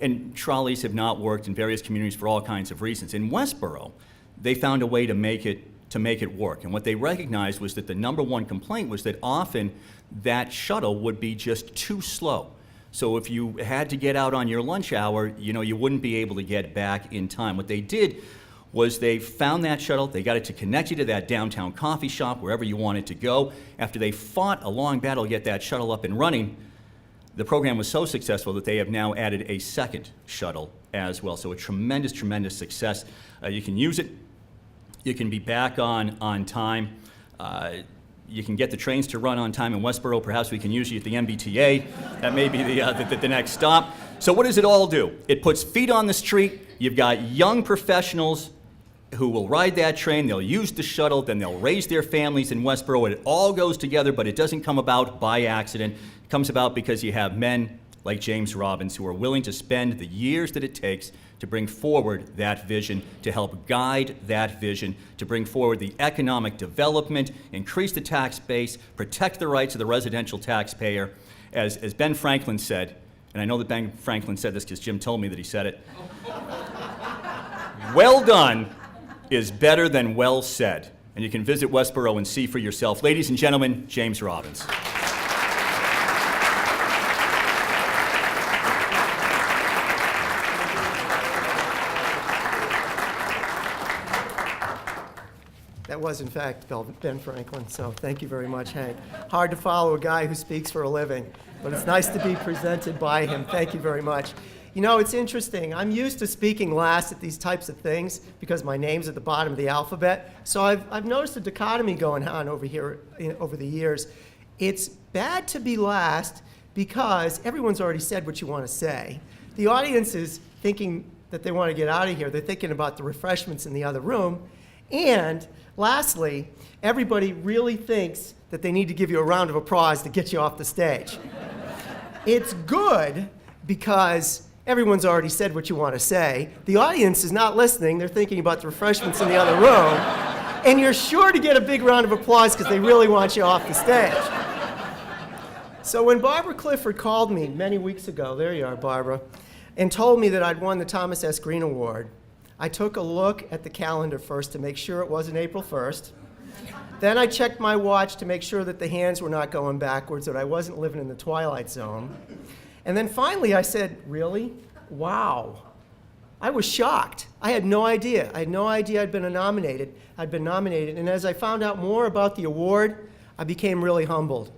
S15: and trolleys have not worked in various communities for all kinds of reasons. In Westborough, they found a way to make it work. And what they recognized was that the number one complaint was that often that shuttle would be just too slow. So if you had to get out on your lunch hour, you wouldn't be able to get back in time. What they did was they found that shuttle, they got it to connect you to that downtown coffee shop, wherever you wanted to go. After they fought a long battle to get that shuttle up and running, the program was so successful that they have now added a second shuttle as well. So a tremendous, tremendous success. You can use it. You can be back on time. You can get the trains to run on time in Westborough. Perhaps we can use you at the MBTA. That may be the next stop. So what does it all do? It puts feet on the street. You've got young professionals who will ride that train. They'll use the shuttle. Then they'll raise their families in Westborough. It all goes together, but it doesn't come about by accident. It comes about because you have men like James Robbins who are willing to spend the years that it takes to bring forward that vision, to help guide that vision, to bring forward the economic development, increase the tax base, protect the rights of the residential taxpayer. As Ben Franklin said, and I know that Ben Franklin said this because Jim told me that he said it, well done is better than well said. And you can visit Westborough and see for yourself. Ladies and gentlemen, James Robbins.
S16: That was, in fact, Ben Franklin, so thank you very much, Hank. Hard to follow a guy who speaks for a living, but it's nice to be presented by him. Thank you very much. It's interesting. I'm used to speaking last at these types of things because my name's at the bottom of the alphabet. So I've noticed a dichotomy going on over here over the years. It's bad to be last because everyone's already said what you want to say. The audience is thinking that they want to get out of here. They're thinking about the refreshments in the other room. And lastly, everybody really thinks that they need to give you a round of applause to get you off the stage. It's good because everyone's already said what you want to say. The audience is not listening. They're thinking about the refreshments in the other room. And you're sure to get a big round of applause because they really want you off the stage. So when Barbara Clifford called me many weeks ago, there you are, Barbara, and told me that I'd won the Thomas S. Green Award, I took a look at the calendar first to make sure it wasn't April 1st. Then I checked my watch to make sure that the hands were not going backwards, that I wasn't living in the Twilight Zone. And then finally I said, really? Wow. I was shocked. I had no idea. I had no idea I'd been nominated. And as I found out more about the award, I became really humbled.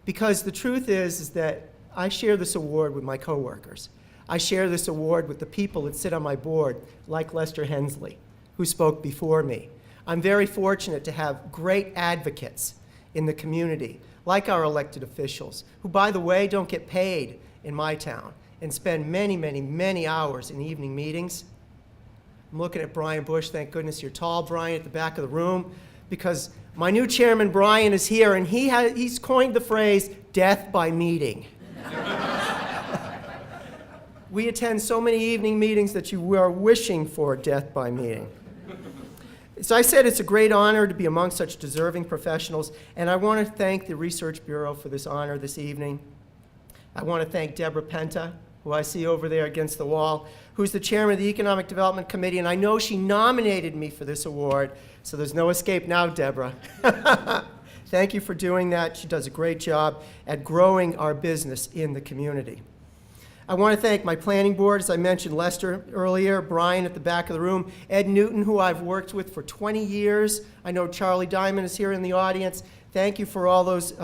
S16: Because the truth is that I share this award with my coworkers. I share this award with the people that sit on my board, like Lester Hensley, who spoke before me. I'm very fortunate to have great advocates in the community, like our elected officials, who, by the way, don't get paid in my town and spend many, many, many hours in evening meetings. I'm looking at Brian Bush. Thank goodness you're tall, Brian, at the back of the room, because my new chairman, Brian, is here, and he's coined the phrase, death by meeting. We attend so many evening meetings that you are wishing for death by meeting. As I said, it's a great honor to be among such deserving professionals, and I want to thank the Research Bureau for this honor this evening. I want to thank Deborah Penta, who I see over there against the wall, who's the chairman of the Economic Development Committee, and I know she nominated me for this award, so there's no escape now, Deborah. Thank you for doing that. She does a great job at growing our business in the community. I want to thank my planning board, as I mentioned Lester earlier, Brian at the back of the room, Ed Newton, who I've worked with for 20 years. I know Charlie Diamond is here in the audience. Thank you for all those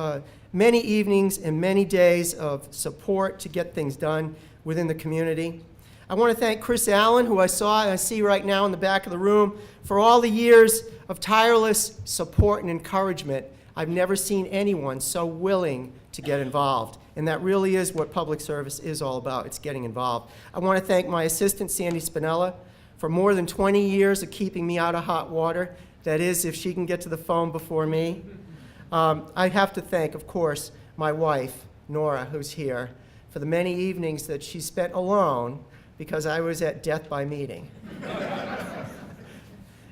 S16: many evenings and many days of support to get things done within the community. I want to thank Chris Allen, who I see right now in the back of the room, for all the years of tireless support and encouragement. I've never seen anyone so willing to get involved. And that really is what public service is all about. It's getting involved. I want to thank my assistant, Sandy Spinella, for more than 20 years of keeping me out of hot water. That is, if she can get to the phone before me. I have to thank, of course, my wife, Nora, who's here, for the many evenings that she spent alone because I was at death by meeting.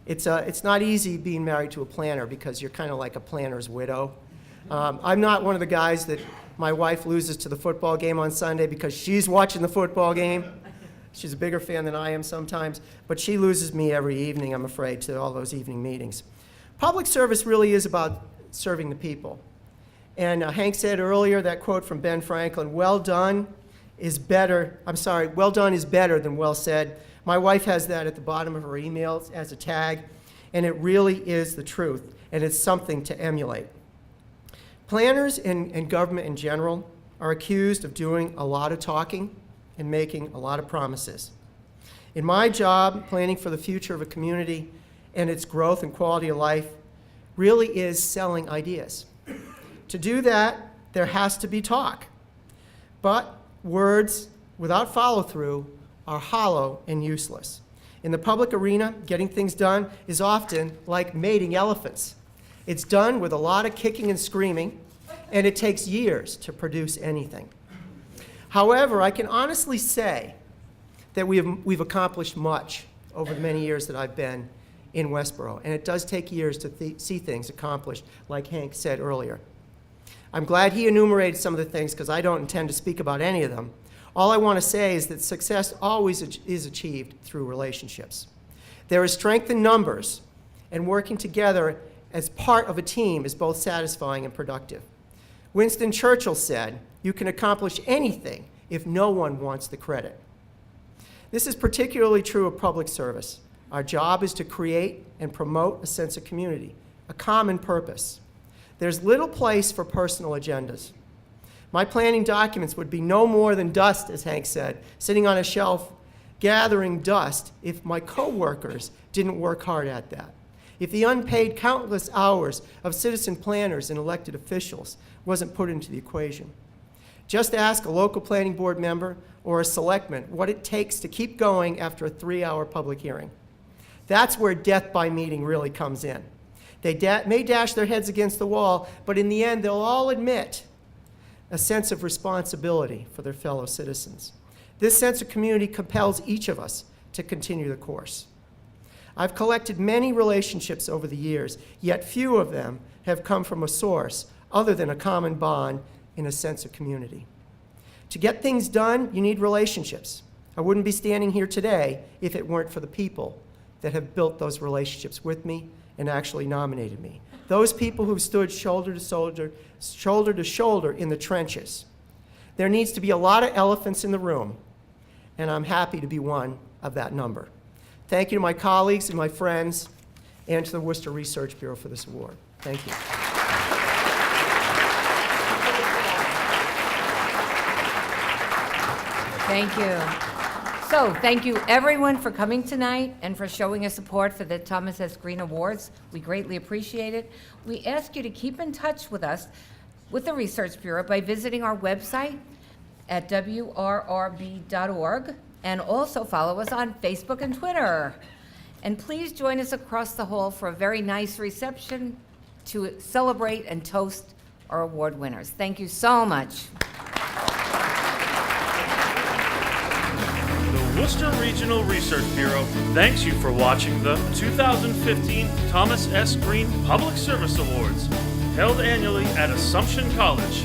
S16: It's not easy being married to a planner because you're kind of like a planner's widow. I'm not one of the guys that my wife loses to the football game on Sunday because she's watching the football game. She's a bigger fan than I am sometimes, but she loses me every evening, I'm afraid, to all those evening meetings. Public service really is about serving the people. And Hank said earlier, that quote from Ben Franklin, well done is better than well said. My wife has that at the bottom of her emails as a tag, and it really is the truth, and it's something to emulate. Planners and government in general are accused of doing a lot of talking and making a lot of promises. In my job, planning for the future of a community and its growth and quality of life really is selling ideas. To do that, there has to be talk. But words without follow-through are hollow and useless. In the public arena, getting things done is often like mating elephants. It's done with a lot of kicking and screaming, and it takes years to produce anything. However, I can honestly say that we've accomplished much over the many years that I've been in Westborough, and it does take years to see things accomplished, like Hank said earlier. I'm glad he enumerated some of the things because I don't intend to speak about any of them. All I want to say is that success always is achieved through relationships. There is strength in numbers, and working together as part of a team is both satisfying and productive. Winston Churchill said, "You can accomplish anything if no one wants the credit." This is particularly true of public service. Our job is to create and promote a sense of community, a common purpose. There's little place for personal agendas. My planning documents would be no more than dust, as Hank said, sitting on a shelf gathering dust if my coworkers didn't work hard at that. If the unpaid countless hours of citizen planners and elected officials wasn't put into the equation. Just ask a local planning board member or a selectman what it takes to keep going after a 3-hour public hearing. That's where death by meeting really comes in. They may dash their heads against the wall, but in the end, they'll all admit a sense of responsibility for their fellow citizens. This sense of community compels each of us to continue the course. I've collected many relationships over the years, yet few of them have come from a source other than a common bond in a sense of community. To get things done, you need relationships. I wouldn't be standing here today if it weren't for the people that have built those relationships with me and actually nominated me. Those people who've stood shoulder to shoulder in the trenches. There needs to be a lot of elephants in the room, and I'm happy to be one of that number. Thank you to my colleagues and my friends, and to the Worcester Research Bureau for this award. Thank you.
S2: Thank you. So, thank you everyone for coming tonight and for showing your support for the Thomas S. Green Awards. We greatly appreciate it. We ask you to keep in touch with us, with the Research Bureau, by visiting our website at wrrb.org, and also follow us on Facebook and Twitter. And please join us across the hall for a very nice reception to celebrate and toast our award winners. Thank you so much.
S1: The Worcester Regional Research Bureau thanks you for watching the 2015 Thomas S. Green Public Service Awards, held annually at Assumption College.